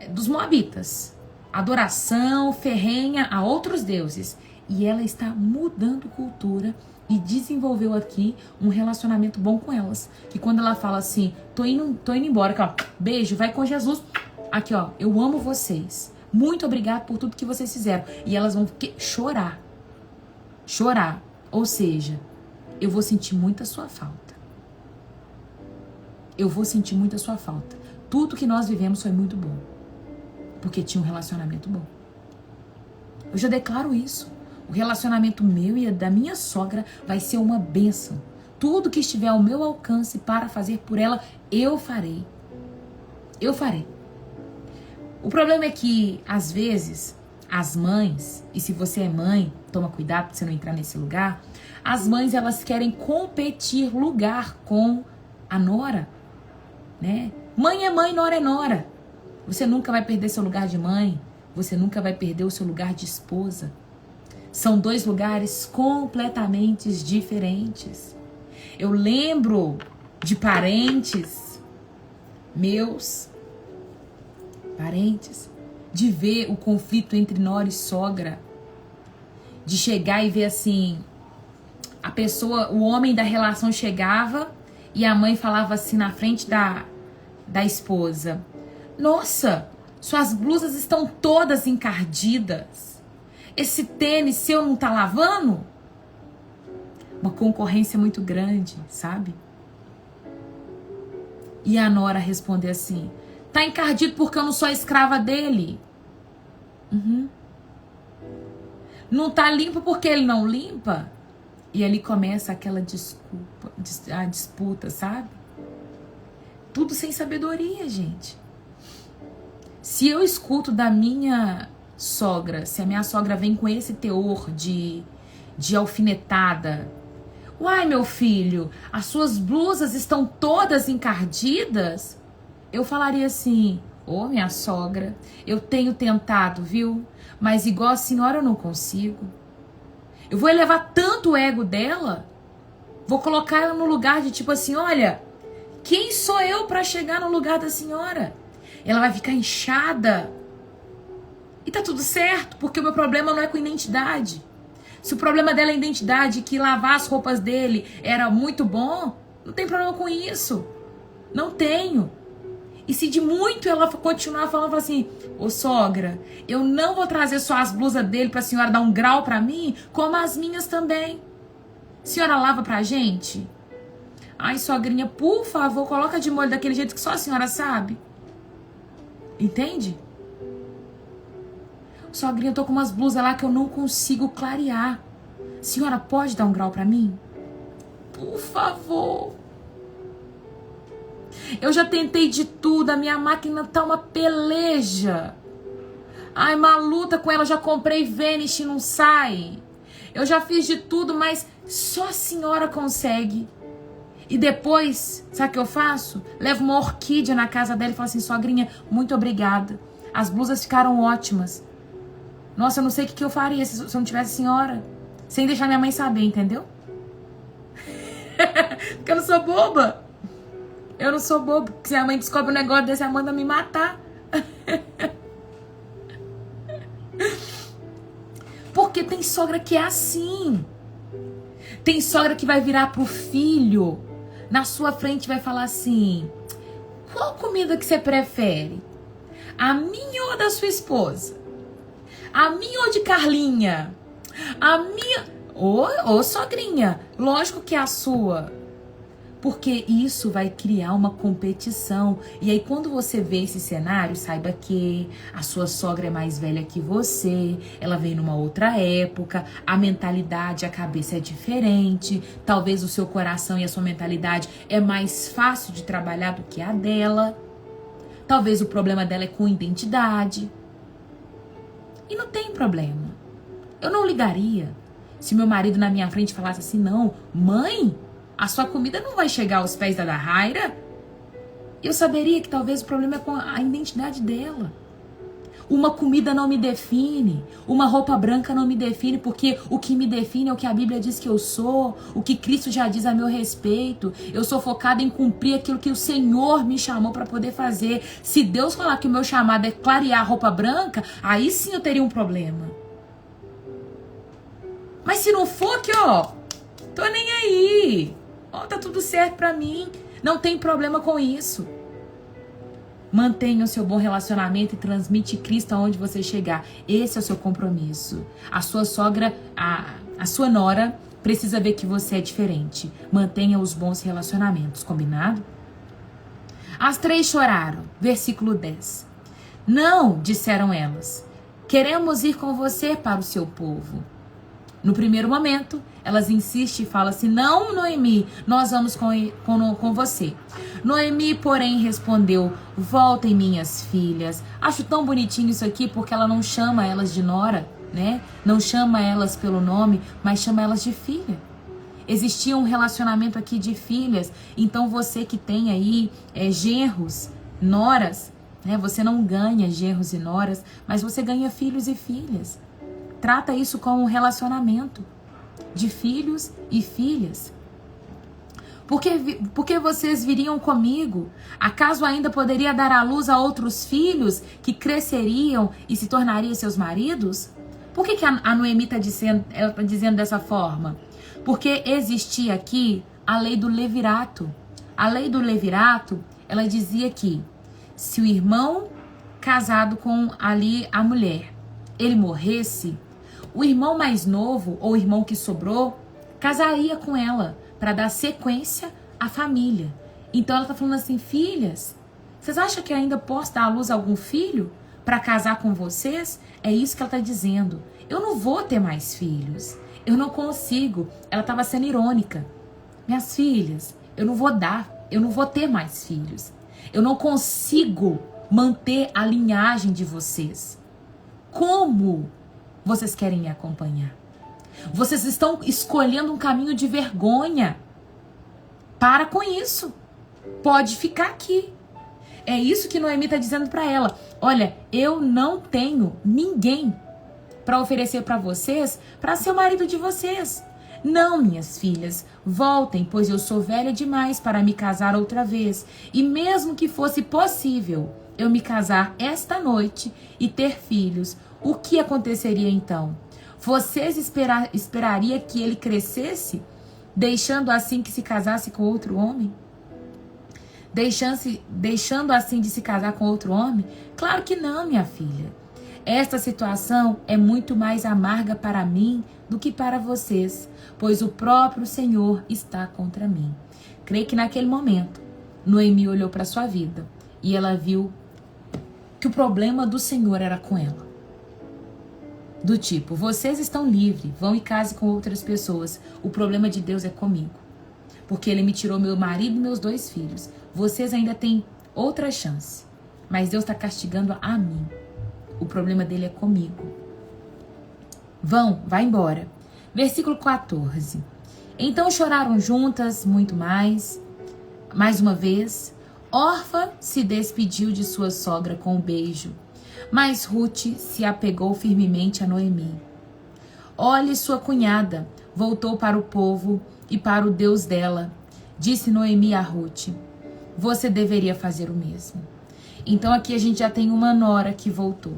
Speaker 1: dos moabitas. Adoração ferrenha a outros deuses. E ela está mudando cultura e desenvolveu aqui um relacionamento bom com elas. Que quando ela fala assim, tô indo embora, aqui, ó, beijo, vai com Jesus. Aqui, ó, eu amo vocês. Muito obrigada por tudo que vocês fizeram. E elas vão chorar. Chorar. Ou seja, eu vou sentir muita sua falta. Eu vou sentir muita sua falta. Tudo que nós vivemos foi muito bom. Porque tinha um relacionamento bom. Eu já declaro isso. O relacionamento meu e da minha sogra vai ser uma bênção. Tudo que estiver ao meu alcance para fazer por ela, eu farei. Eu farei. O problema é que, às vezes, as mães, e se você é mãe, toma cuidado para você não entrar nesse lugar, as mães, elas querem competir lugar com a nora, né? Mãe é mãe, nora é nora. Você nunca vai perder seu lugar de mãe, você nunca vai perder o seu lugar de esposa. São dois lugares completamente diferentes. Eu lembro de parentes meus, de ver o conflito entre nora e sogra, de chegar e ver assim, a pessoa, o homem da relação chegava e a mãe falava assim na frente da esposa: nossa, suas blusas estão todas encardidas. Esse tênis seu não tá lavando? Uma concorrência muito grande, sabe? E a nora responder assim: tá encardido porque eu não sou escrava dele. Não tá limpo porque ele não limpa. E ali começa aquela a disputa, sabe? Tudo sem sabedoria, gente. Se eu escuto da minha sogra, se a minha sogra vem com esse teor de alfinetada: uai, meu filho, as suas blusas estão todas encardidas, eu falaria assim: ô, minha sogra, eu tenho tentado, viu? Mas igual a senhora eu não consigo. Eu vou elevar tanto o ego dela, vou colocar ela no lugar de tipo assim: olha, quem sou eu para chegar no lugar da senhora? Ela vai ficar inchada. E tá tudo certo, porque o meu problema não é com identidade. Se o problema dela é identidade, que lavar as roupas dele era muito bom, não tem problema com isso. Não tenho. E se de muito ela continuar falando assim, ô sogra, eu não vou trazer só as blusas dele pra senhora dar um grau pra mim, como as minhas também. Senhora lava pra gente? Ai, sogrinha, por favor, coloca de molho daquele jeito que só a senhora sabe. Entende? Sogrinha, eu tô com umas blusas lá que eu não consigo clarear. Senhora, pode dar um grau pra mim? Por favor. Eu já tentei de tudo, a minha máquina tá uma peleja. Ai, uma luta com ela, eu já comprei Vanish e não sai. Eu já fiz de tudo, mas só a senhora consegue. E depois, sabe o que eu faço? Levo uma orquídea na casa dela e falo assim, sogrinha, muito obrigada. As blusas ficaram ótimas. Nossa, eu não sei o que eu faria se eu não tivesse senhora. Sem deixar minha mãe saber, entendeu? Porque eu não sou boba. Eu não sou boba. Se a mãe descobre um negócio desse, ela manda me matar. Porque tem sogra que é assim. Tem sogra que vai virar pro filho, na sua frente vai falar assim, qual comida que você prefere? A minha ou a da sua esposa? A minha ou de Carlinha? A minha... Ô, sogrinha, lógico que é a sua. Porque isso vai criar uma competição. E aí quando você vê esse cenário, saiba que a sua sogra é mais velha que você, ela veio numa outra época, a mentalidade, a cabeça é diferente, talvez o seu coração e a sua mentalidade é mais fácil de trabalhar do que a dela. Talvez o problema dela é com identidade. E não tem problema. Eu não ligaria se meu marido na minha frente falasse assim, não, mãe, a sua comida não vai chegar aos pés da Raira. Eu saberia que talvez o problema é com a identidade dela. Uma comida não me define, uma roupa branca não me define, porque o que me define é o que a Bíblia diz que eu sou, o que Cristo já diz a meu respeito. Eu sou focada em cumprir aquilo que o Senhor me chamou para poder fazer. Se Deus falar que o meu chamado é clarear a roupa branca, aí sim eu teria um problema. Mas se não for, aqui ó, tô nem aí. Ó, tá tudo certo pra mim. Não tem problema com isso. Mantenha o seu bom relacionamento e transmite Cristo aonde você chegar. Esse é o seu compromisso. A sua sogra, a sua nora, precisa ver que você é diferente. Mantenha os bons relacionamentos, combinado? As 3 choraram. Versículo 10. Não, disseram elas. Queremos ir com você para o seu povo. No primeiro momento, elas insistem e falam assim, não, Noemi, nós vamos com você. Noemi, porém, respondeu, voltem minhas filhas. Acho tão bonitinho isso aqui, porque ela não chama elas de nora, né? Não chama elas pelo nome, mas chama elas de filha. Existia um relacionamento aqui de filhas, então você que tem aí genros, noras, né? Você não ganha genros e noras, mas você ganha filhos e filhas. Trata isso como um relacionamento de filhos e filhas. Porque vocês viriam comigo? Acaso ainda poderia dar à luz a outros filhos que cresceriam e se tornariam seus maridos? Por que a Noemi está dizendo dessa forma? Porque existia aqui a lei do levirato. A lei do levirato, ela dizia que se o irmão casado com ali a mulher, ele morresse, o irmão mais novo, ou o irmão que sobrou, casaria com ela, para dar sequência à família. Então ela está falando assim, filhas, vocês acham que ainda posso dar à luz a algum filho para casar com vocês? É isso que ela está dizendo. Eu não vou ter mais filhos. Eu não consigo. Ela estava sendo irônica. Minhas filhas, eu não vou ter mais filhos. Eu não consigo manter a linhagem de vocês. Como vocês querem me acompanhar? Vocês estão escolhendo um caminho de vergonha. Para com isso. Pode ficar aqui. É isso que Noemi está dizendo para ela. Olha, eu não tenho ninguém para oferecer para vocês, para ser o marido de vocês. Não, minhas filhas, voltem, pois eu sou velha demais para me casar outra vez. E mesmo que fosse possível, eu me casar esta noite e ter filhos, o que aconteceria então? Vocês esperariam que ele crescesse, deixando assim que se casasse com outro homem? Deixando assim de se casar com outro homem? Claro que não, minha filha. Esta situação é muito mais amarga para mim do que para vocês, pois o próprio Senhor está contra mim. Creio que naquele momento, Noemi olhou para sua vida e ela viu que o problema do Senhor era com ela. Do tipo, vocês estão livres, vão e casem com outras pessoas. O problema de Deus é comigo. Porque ele me tirou meu marido e meus 2 filhos. Vocês ainda têm outra chance. Mas Deus está castigando a mim. O problema dele é comigo. Vai embora. Versículo 14. Então choraram juntas muito mais uma vez. Orfa se despediu de sua sogra com um beijo. Mas Ruth se apegou firmemente a Noemi. Olhe, sua cunhada voltou para o povo e para o Deus dela. Disse Noemi a Ruth, você deveria fazer o mesmo. Então aqui a gente já tem uma nora que voltou.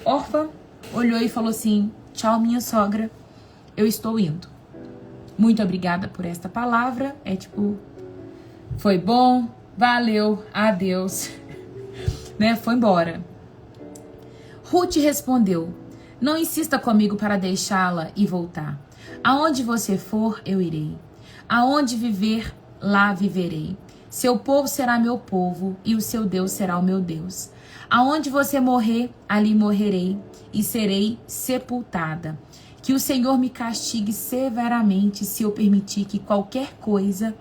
Speaker 1: Orfa olhou e falou assim, tchau minha sogra, eu estou indo. Muito obrigada por esta palavra. É tipo, foi bom, valeu, adeus. Né? Foi embora. Ruth respondeu, não insista comigo para deixá-la e voltar. Aonde você for, eu irei. Aonde viver, lá viverei. Seu povo será meu povo e o seu Deus será o meu Deus. Aonde você morrer, ali morrerei e serei sepultada. Que o Senhor me castigue severamente se eu permitir que qualquer coisa,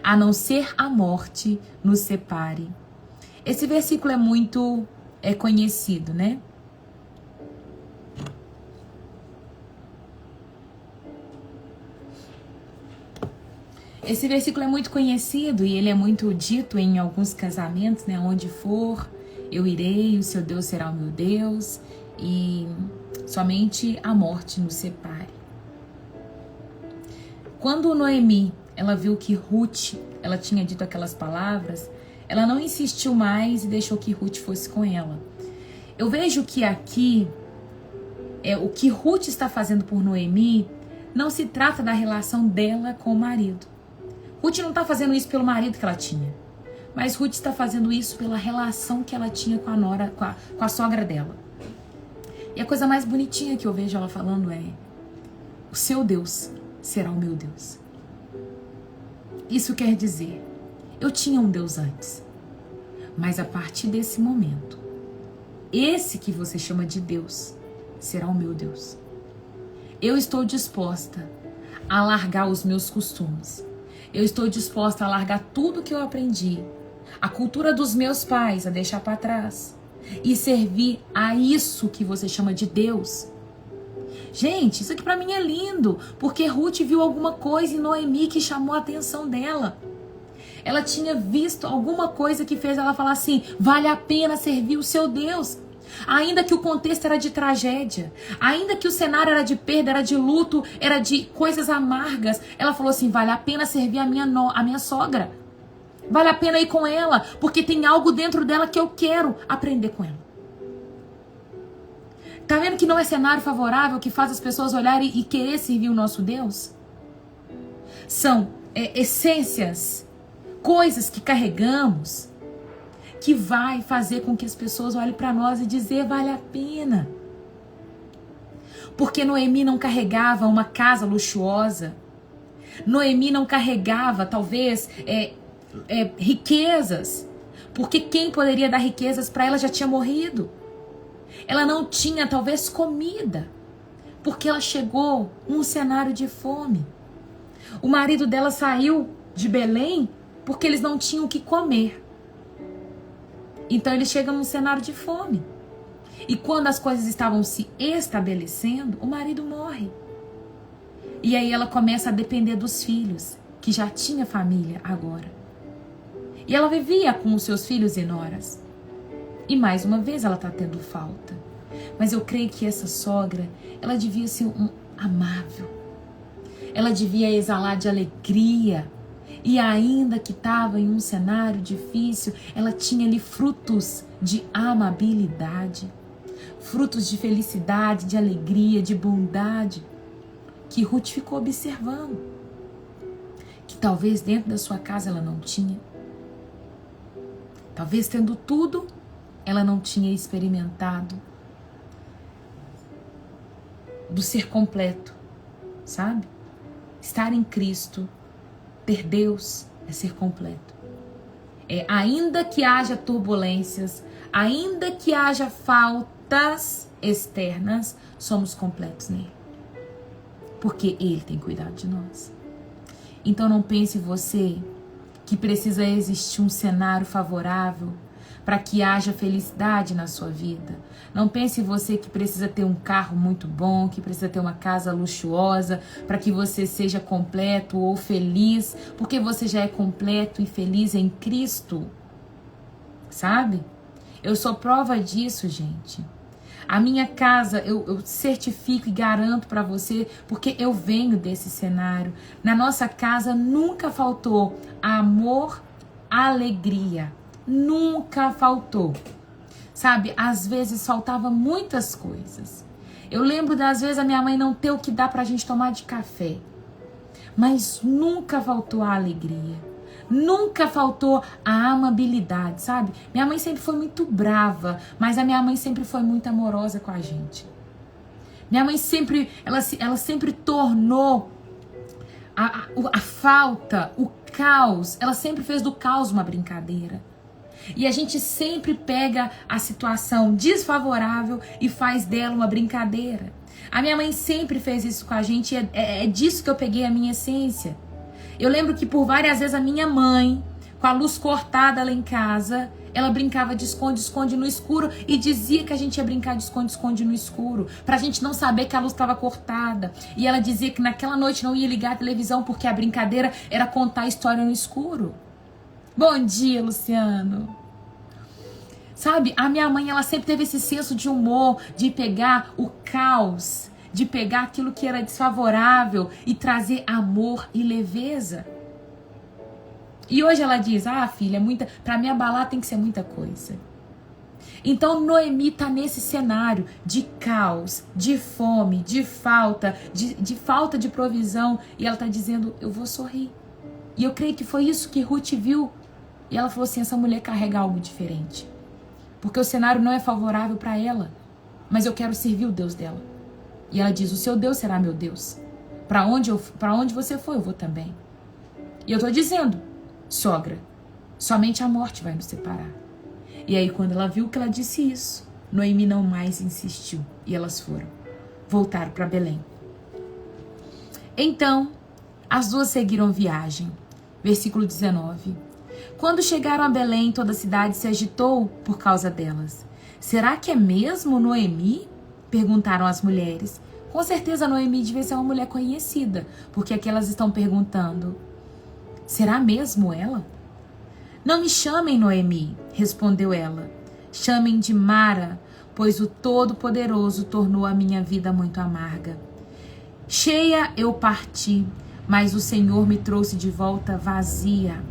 Speaker 1: a não ser a morte, nos separe. Esse versículo é muito conhecido, né? Esse versículo é muito conhecido e ele é muito dito em alguns casamentos, né? Onde for, eu irei, o seu Deus será o meu Deus e somente a morte nos separe. Quando Noemi, ela viu que Ruth, ela tinha dito aquelas palavras, ela não insistiu mais e deixou que Ruth fosse com ela. Eu vejo que aqui, o que Ruth está fazendo por Noemi, não se trata da relação dela com o marido. Ruth não está fazendo isso pelo marido que ela tinha, mas Ruth está fazendo isso pela relação que ela tinha com a nora, com a sogra dela. E a coisa mais bonitinha que eu vejo ela falando é: o seu Deus será o meu Deus. Isso quer dizer, eu tinha um Deus antes, mas a partir desse momento, esse que você chama de Deus será o meu Deus. Eu estou disposta a largar os meus costumes. Eu estou disposta a largar tudo que eu aprendi, a cultura dos meus pais, a deixar para trás e servir a isso que você chama de Deus. Gente, isso aqui para mim é lindo, porque Ruth viu alguma coisa em Noemi que chamou a atenção dela. Ela tinha visto alguma coisa que fez ela falar assim, vale a pena servir o seu Deus. Ainda que o contexto era de tragédia, ainda que o cenário era de perda, era de luto, era de coisas amargas, ela falou assim, vale a pena servir a minha sogra. Vale a pena ir com ela, porque tem algo dentro dela que eu quero aprender com ela. Tá vendo que não é cenário favorável que faz as pessoas olharem e querer servir o nosso Deus? São essências, coisas que carregamos, que vai fazer com que as pessoas olhem para nós e dizer vale a pena. Porque Noemi não carregava uma casa luxuosa. Noemi não carregava, talvez, riquezas. Porque quem poderia dar riquezas para ela já tinha morrido. Ela não tinha, talvez, comida. Porque ela chegou num cenário de fome. O marido dela saiu de Belém porque eles não tinham o que comer. Então ele chega num cenário de fome. E quando as coisas estavam se estabelecendo, o marido morre. E aí ela começa a depender dos filhos, que já tinha família agora. E ela vivia com os seus filhos e noras. E mais uma vez ela está tendo falta. Mas eu creio que essa sogra, ela devia ser amável. Ela devia exalar de alegria. E ainda que estava em um cenário difícil, ela tinha ali frutos de amabilidade, frutos de felicidade, de alegria, de bondade, que Ruth ficou observando, que talvez dentro da sua casa ela não tinha. Talvez tendo tudo, ela não tinha experimentado do ser completo, sabe? Estar em Cristo, ter Deus é ser completo. Ainda que haja turbulências, ainda que haja faltas externas, somos completos nele. Porque ele tem cuidado de nós. Então não pense você que precisa existir um cenário favorável para que haja felicidade na sua vida. Não pense você que precisa ter um carro muito bom, que precisa ter uma casa luxuosa para que você seja completo ou feliz, porque você já é completo e feliz em Cristo. Sabe? Eu sou prova disso, gente. A minha casa, eu certifico e garanto para você, porque eu venho desse cenário. Na nossa casa nunca faltou amor, alegria. Nunca faltou. Sabe, às vezes faltava muitas coisas. Eu lembro das vezes a minha mãe não ter o que dá pra gente tomar de café. Mas nunca faltou a alegria. Nunca faltou a amabilidade, sabe? Minha mãe sempre foi muito brava, mas a minha mãe sempre foi muito amorosa com a gente. Minha mãe sempre, ela sempre tornou a falta, o caos, ela sempre fez do caos uma brincadeira. E a gente sempre pega a situação desfavorável e faz dela uma brincadeira. A minha mãe sempre fez isso com a gente, é disso que eu peguei a minha essência. Eu lembro que por várias vezes a minha mãe, com a luz cortada lá em casa, ela brincava de esconde-esconde no escuro e dizia que a gente ia brincar de esconde-esconde no escuro, pra gente não saber que a luz estava cortada. E ela dizia que naquela noite não ia ligar a televisão porque a brincadeira era contar a história no escuro. Bom dia, Luciano. Sabe, a minha mãe, ela sempre teve esse senso de humor, de pegar o caos, de pegar aquilo que era desfavorável e trazer amor e leveza. E hoje ela diz, filha, pra me abalar tem que ser muita coisa. Então Noemi tá nesse cenário de caos, de fome, de falta de provisão. E ela tá dizendo, eu vou sorrir. E eu creio que foi isso que Ruth viu. E ela falou assim, essa mulher carrega algo diferente. Porque o cenário não é favorável para ela. Mas eu quero servir o Deus dela. E ela diz, o seu Deus será meu Deus. Para onde você for, eu vou também. E eu tô dizendo, sogra, somente a morte vai nos separar. E aí quando ela viu que ela disse isso, Noemi não mais insistiu. E elas foram. Voltaram para Belém. Então, as duas seguiram viagem. Versículo 19. Quando chegaram a Belém, toda a cidade se agitou por causa delas. Será que é mesmo Noemi? Perguntaram as mulheres. Com certeza Noemi devia ser uma mulher conhecida, porque aqui elas estão perguntando. Será mesmo ela? Não me chamem Noemi, respondeu ela. Chamem de Mara, pois o Todo-Poderoso tornou a minha vida muito amarga. Cheia eu parti, mas o Senhor me trouxe de volta vazia.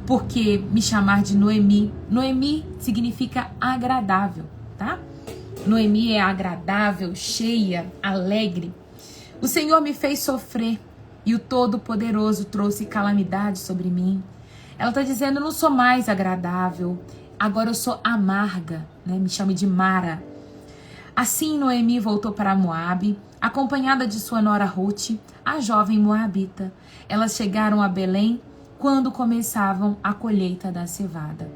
Speaker 1: Porque me chamar de Noemi, Noemi significa agradável, tá? Noemi é agradável, cheia, alegre. O Senhor me fez sofrer e o Todo-Poderoso trouxe calamidade sobre mim. Ela está dizendo, eu não sou mais agradável, agora eu sou amarga, né? Me chame de Mara. Assim Noemi voltou para Moabe, acompanhada de sua nora Ruth, a jovem moabita. Elas chegaram a Belém quando começavam a colheita da cevada.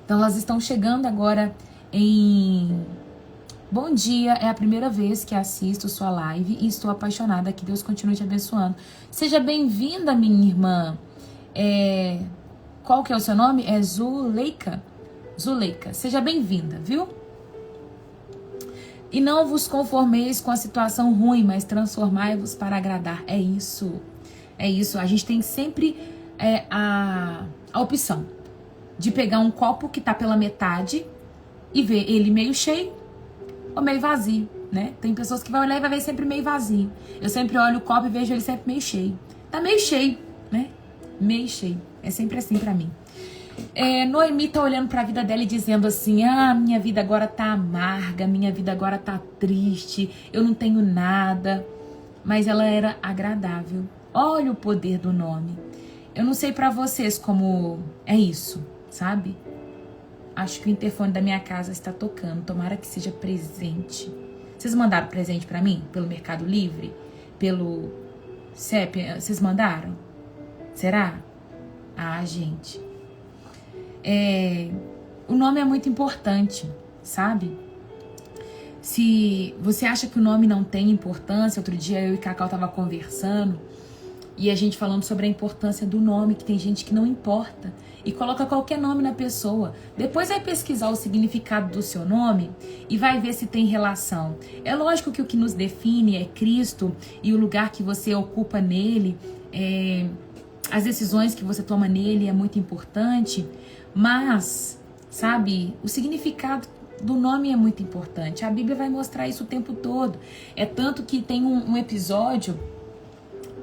Speaker 1: Então elas estão chegando agora em... Bom dia, é a primeira vez que assisto sua live e estou apaixonada, que Deus continue te abençoando. Seja bem-vinda, minha irmã. Qual que é o seu nome? É Zuleika. Zuleika, seja bem-vinda, viu? E não vos conformeis com a situação ruim, mas transformai-vos para agradar. É isso. É isso. A gente tem sempre a opção de pegar um copo que tá pela metade e ver ele meio cheio ou meio vazio, né? Tem pessoas que vão olhar e vai ver sempre meio vazio. Eu sempre olho o copo e vejo ele sempre meio cheio. Tá meio cheio, né? mês cheio. É sempre assim pra mim. Noemi tá olhando pra vida dela e dizendo assim: minha vida agora tá amarga, minha vida agora tá triste, eu não tenho nada. Mas ela era agradável. Olha o poder do nome. Eu não sei pra vocês como é isso, sabe? Acho que o interfone da minha casa está tocando. Tomara que seja presente. Vocês mandaram presente pra mim? Pelo Mercado Livre? Pelo CEP? Vocês mandaram? Será? Gente. O nome é muito importante, sabe? Se você acha que o nome não tem importância, outro dia eu e Cacau tava conversando e a gente falando sobre a importância do nome, que tem gente que não importa e coloca qualquer nome na pessoa. Depois vai pesquisar o significado do seu nome e vai ver se tem relação. É lógico que o que nos define é Cristo e o lugar que você ocupa nele, as decisões que você toma nele é muito importante, mas, sabe, o significado do nome é muito importante. A Bíblia vai mostrar isso o tempo todo. É tanto que tem um episódio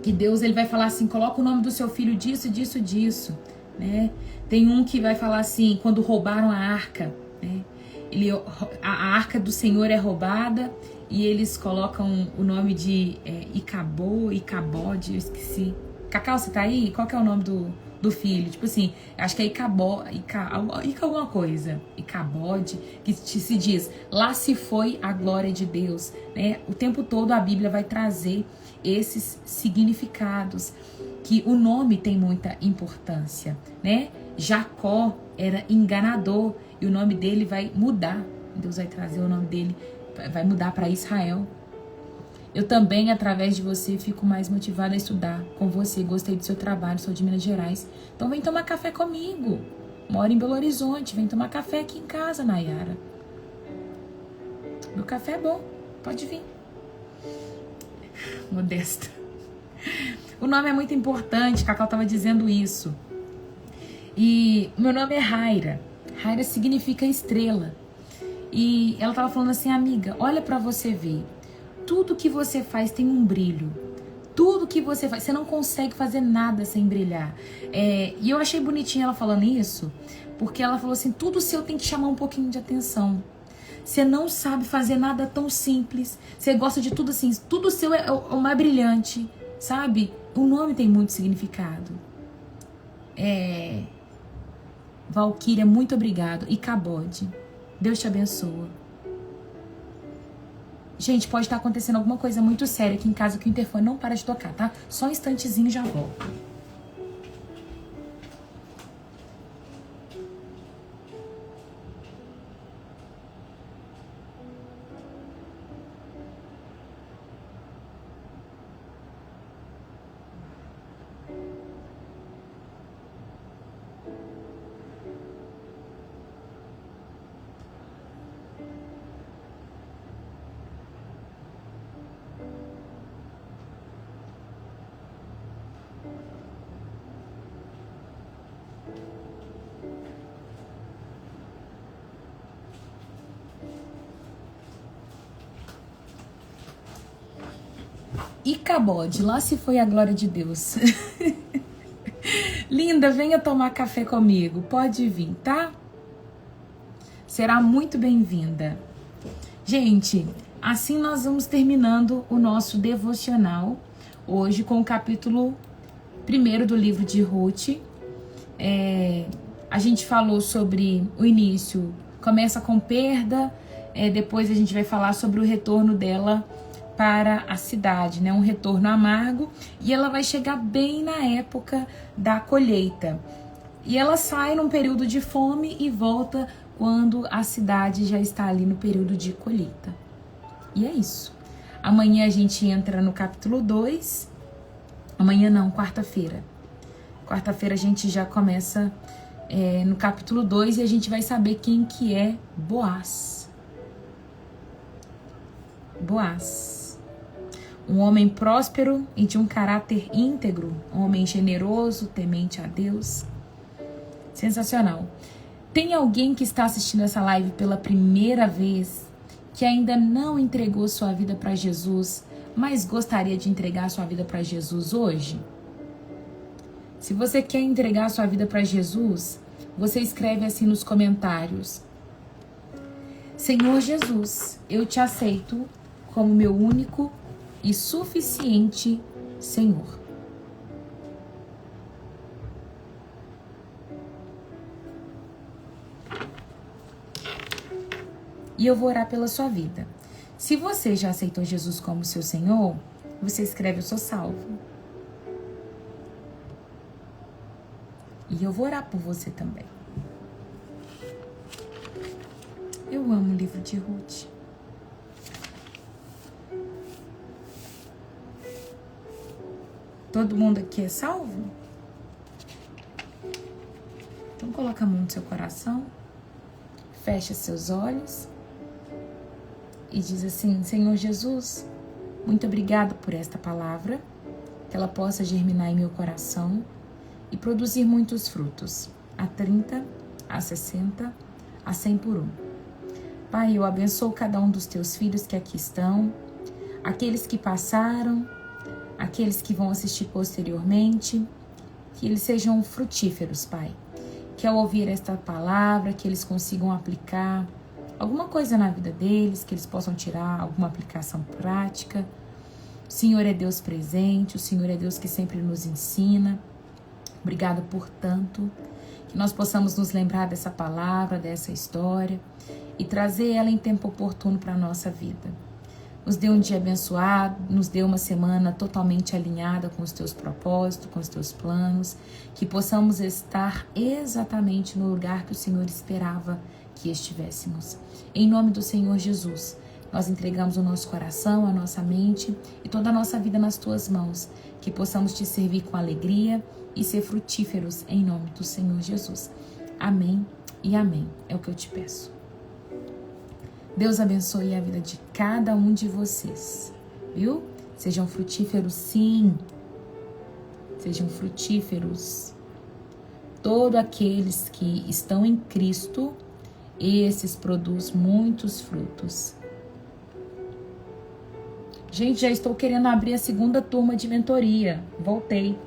Speaker 1: que Deus ele vai falar assim: coloca o nome do seu filho disso, disso, disso, né? Tem um que vai falar assim, quando roubaram a arca, né? A arca do Senhor é roubada e eles colocam o nome de Icabode, eu esqueci. Cacau, você tá aí? Qual que é o nome do filho? Tipo assim, acho que é alguma coisa. Icabode, que se diz, lá se foi a glória de Deus, né? O tempo todo a Bíblia vai trazer esses significados, que o nome tem muita importância, né? Jacó era enganador e o nome dele vai mudar. Deus vai trazer o nome dele, vai mudar para Israel. Eu também, através de você, fico mais motivada a estudar com você. Gostei do seu trabalho, sou de Minas Gerais. Então vem tomar café comigo. Moro em Belo Horizonte, vem tomar café aqui em casa, Nayara. Meu café é bom, pode vir. Modesta. O nome é muito importante, Cacau estava dizendo isso. E meu nome é Raira. Raira significa estrela. E ela estava falando assim: amiga, olha para você ver. Tudo que você faz tem um brilho. Tudo que você faz, você não consegue fazer nada sem brilhar. E eu achei bonitinha ela falando isso, porque ela falou assim: tudo seu tem que chamar um pouquinho de atenção. Você não sabe fazer nada tão simples. Você gosta de tudo assim. Tudo seu é o mais brilhante, sabe? O nome tem muito significado. Valquíria, muito obrigado. E Cabode, Deus te abençoa. Gente, pode estar acontecendo alguma coisa muito séria aqui em casa que o interfone não para de tocar, tá? Só um instantezinho e já volto. Icabode, lá se foi a glória de Deus. Linda, venha tomar café comigo. Pode vir, tá? Será muito bem-vinda. Gente, assim nós vamos terminando o nosso devocional. Hoje com o capítulo 1 do livro de Ruth. A gente falou sobre o início. Começa com perda. Depois a gente vai falar sobre o retorno dela para a cidade, né? Um retorno amargo, e ela vai chegar bem na época da colheita. E ela sai num período de fome e volta quando a cidade já está ali no período de colheita. E é isso. Amanhã a gente entra no capítulo 2. Amanhã não, quarta-feira. Quarta-feira a gente já começa no capítulo 2 e a gente vai saber quem que é Boaz. Boaz. Um homem próspero e de um caráter íntegro, um homem generoso, temente a Deus. Sensacional. Tem alguém que está assistindo essa live pela primeira vez, que ainda não entregou sua vida para Jesus, mas gostaria de entregar sua vida para Jesus hoje? Se você quer entregar a sua vida para Jesus, você escreve assim nos comentários: Senhor Jesus, eu te aceito como meu único e suficiente Senhor. E eu vou orar pela sua vida. Se você já aceitou Jesus como seu Senhor, você escreve: eu sou salvo. E eu vou orar por você também. Eu amo o livro de Ruth. Todo mundo aqui é salvo? Então coloca a mão no seu coração, fecha seus olhos e diz assim: Senhor Jesus, muito obrigado por esta palavra, que ela possa germinar em meu coração e produzir muitos frutos, a 30, a 60, a 100 por um. Pai, eu abençoo cada um dos teus filhos que aqui estão, aqueles que passaram, aqueles que vão assistir posteriormente, que eles sejam frutíferos, Pai. Que ao ouvir esta palavra, que eles consigam aplicar alguma coisa na vida deles, que eles possam tirar alguma aplicação prática. O Senhor é Deus presente, o Senhor é Deus que sempre nos ensina. Obrigada por tanto, que nós possamos nos lembrar dessa palavra, dessa história e trazer ela em tempo oportuno para a nossa vida. Nos dê um dia abençoado, nos dê uma semana totalmente alinhada com os teus propósitos, com os teus planos, que possamos estar exatamente no lugar que o Senhor esperava que estivéssemos. Em nome do Senhor Jesus, nós entregamos o nosso coração, a nossa mente e toda a nossa vida nas tuas mãos, que possamos te servir com alegria e ser frutíferos em nome do Senhor Jesus. Amém e amém. É o que eu te peço. Deus abençoe a vida de cada um de vocês, viu? Sejam frutíferos, sim. Sejam frutíferos. Todos aqueles que estão em Cristo, esses produzem muitos frutos. Gente, já estou querendo abrir a segunda turma de mentoria. Voltei.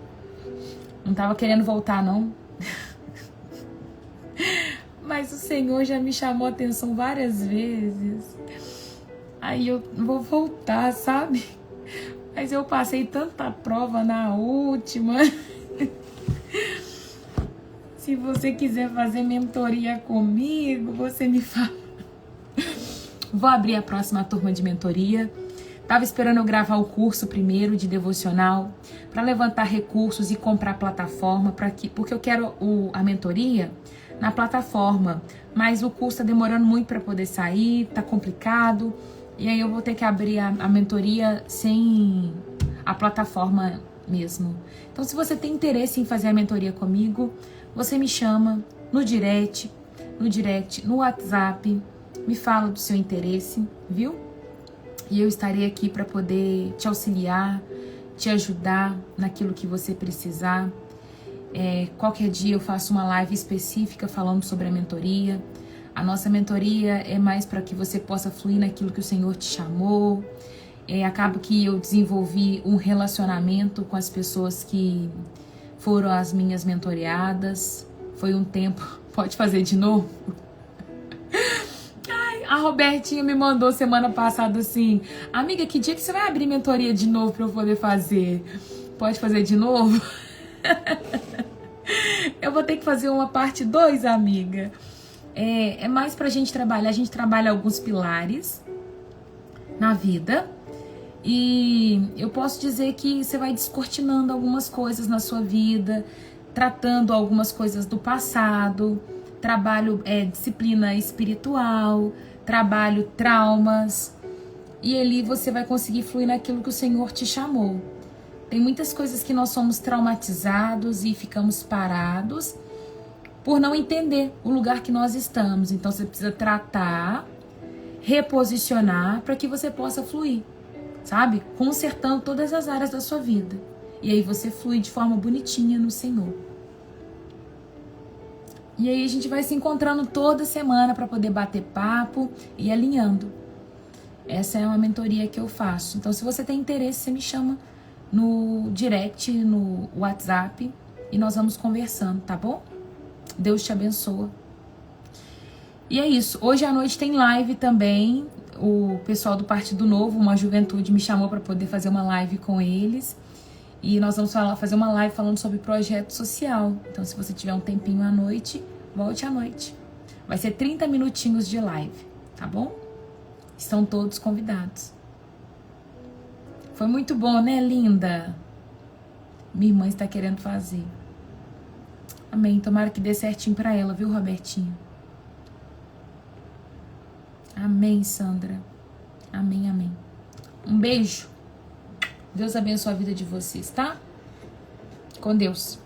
Speaker 1: Não estava querendo voltar, não. Mas o Senhor já me chamou a atenção várias vezes. Aí eu vou voltar, sabe? Mas eu passei tanta prova na última. Se você quiser fazer mentoria comigo, você me fala. Vou abrir a próxima turma de mentoria. Tava esperando eu gravar o curso primeiro de devocional para levantar recursos e comprar plataforma porque eu quero a mentoria na plataforma, mas o curso tá demorando muito para poder sair, tá complicado, e aí eu vou ter que abrir a mentoria sem a plataforma mesmo. Então, se você tem interesse em fazer a mentoria comigo, você me chama no direct, no WhatsApp, me fala do seu interesse, viu? E eu estarei aqui para poder te auxiliar, te ajudar naquilo que você precisar. Qualquer dia eu faço uma live específica falando sobre a mentoria. A nossa mentoria é mais para que você possa fluir naquilo que o Senhor te chamou. Acaba que eu desenvolvi um relacionamento com as pessoas que foram as minhas mentoreadas. Foi um tempo... Pode fazer de novo? Ai, a Robertinha me mandou semana passada assim: amiga, que dia que você vai abrir mentoria de novo para eu poder fazer? Pode fazer de novo? Eu vou ter que fazer uma parte 2, amiga. É mais pra gente trabalhar. A gente trabalha alguns pilares na vida. E eu posso dizer que você vai descortinando algumas coisas na sua vida, tratando algumas coisas do passado. Trabalho disciplina espiritual, trabalho traumas. E ali você vai conseguir fluir naquilo que o Senhor te chamou. Tem muitas coisas que nós somos traumatizados e ficamos parados por não entender o lugar que nós estamos. Então você precisa tratar, reposicionar para que você possa fluir, sabe? Consertando todas as áreas da sua vida. E aí você flui de forma bonitinha no Senhor. E aí a gente vai se encontrando toda semana para poder bater papo e alinhando. Essa é uma mentoria que eu faço. Então se você tem interesse, você me chama no direct, no WhatsApp, e nós vamos conversando, tá bom? Deus te abençoa. E é isso. Hoje à noite tem live também. O pessoal do Partido Novo, uma juventude, me chamou para poder fazer uma live com eles. E nós vamos fazer uma live falando sobre projeto social. Então, se você tiver um tempinho à noite, volte à noite. Vai ser 30 minutinhos de live, tá bom? Estão todos convidados. Foi muito bom, né, linda? Minha irmã está querendo fazer. Amém. Tomara que dê certinho pra ela, viu, Robertinho? Amém, Sandra. Amém, amém. Um beijo. Deus abençoe a vida de vocês, tá? Com Deus.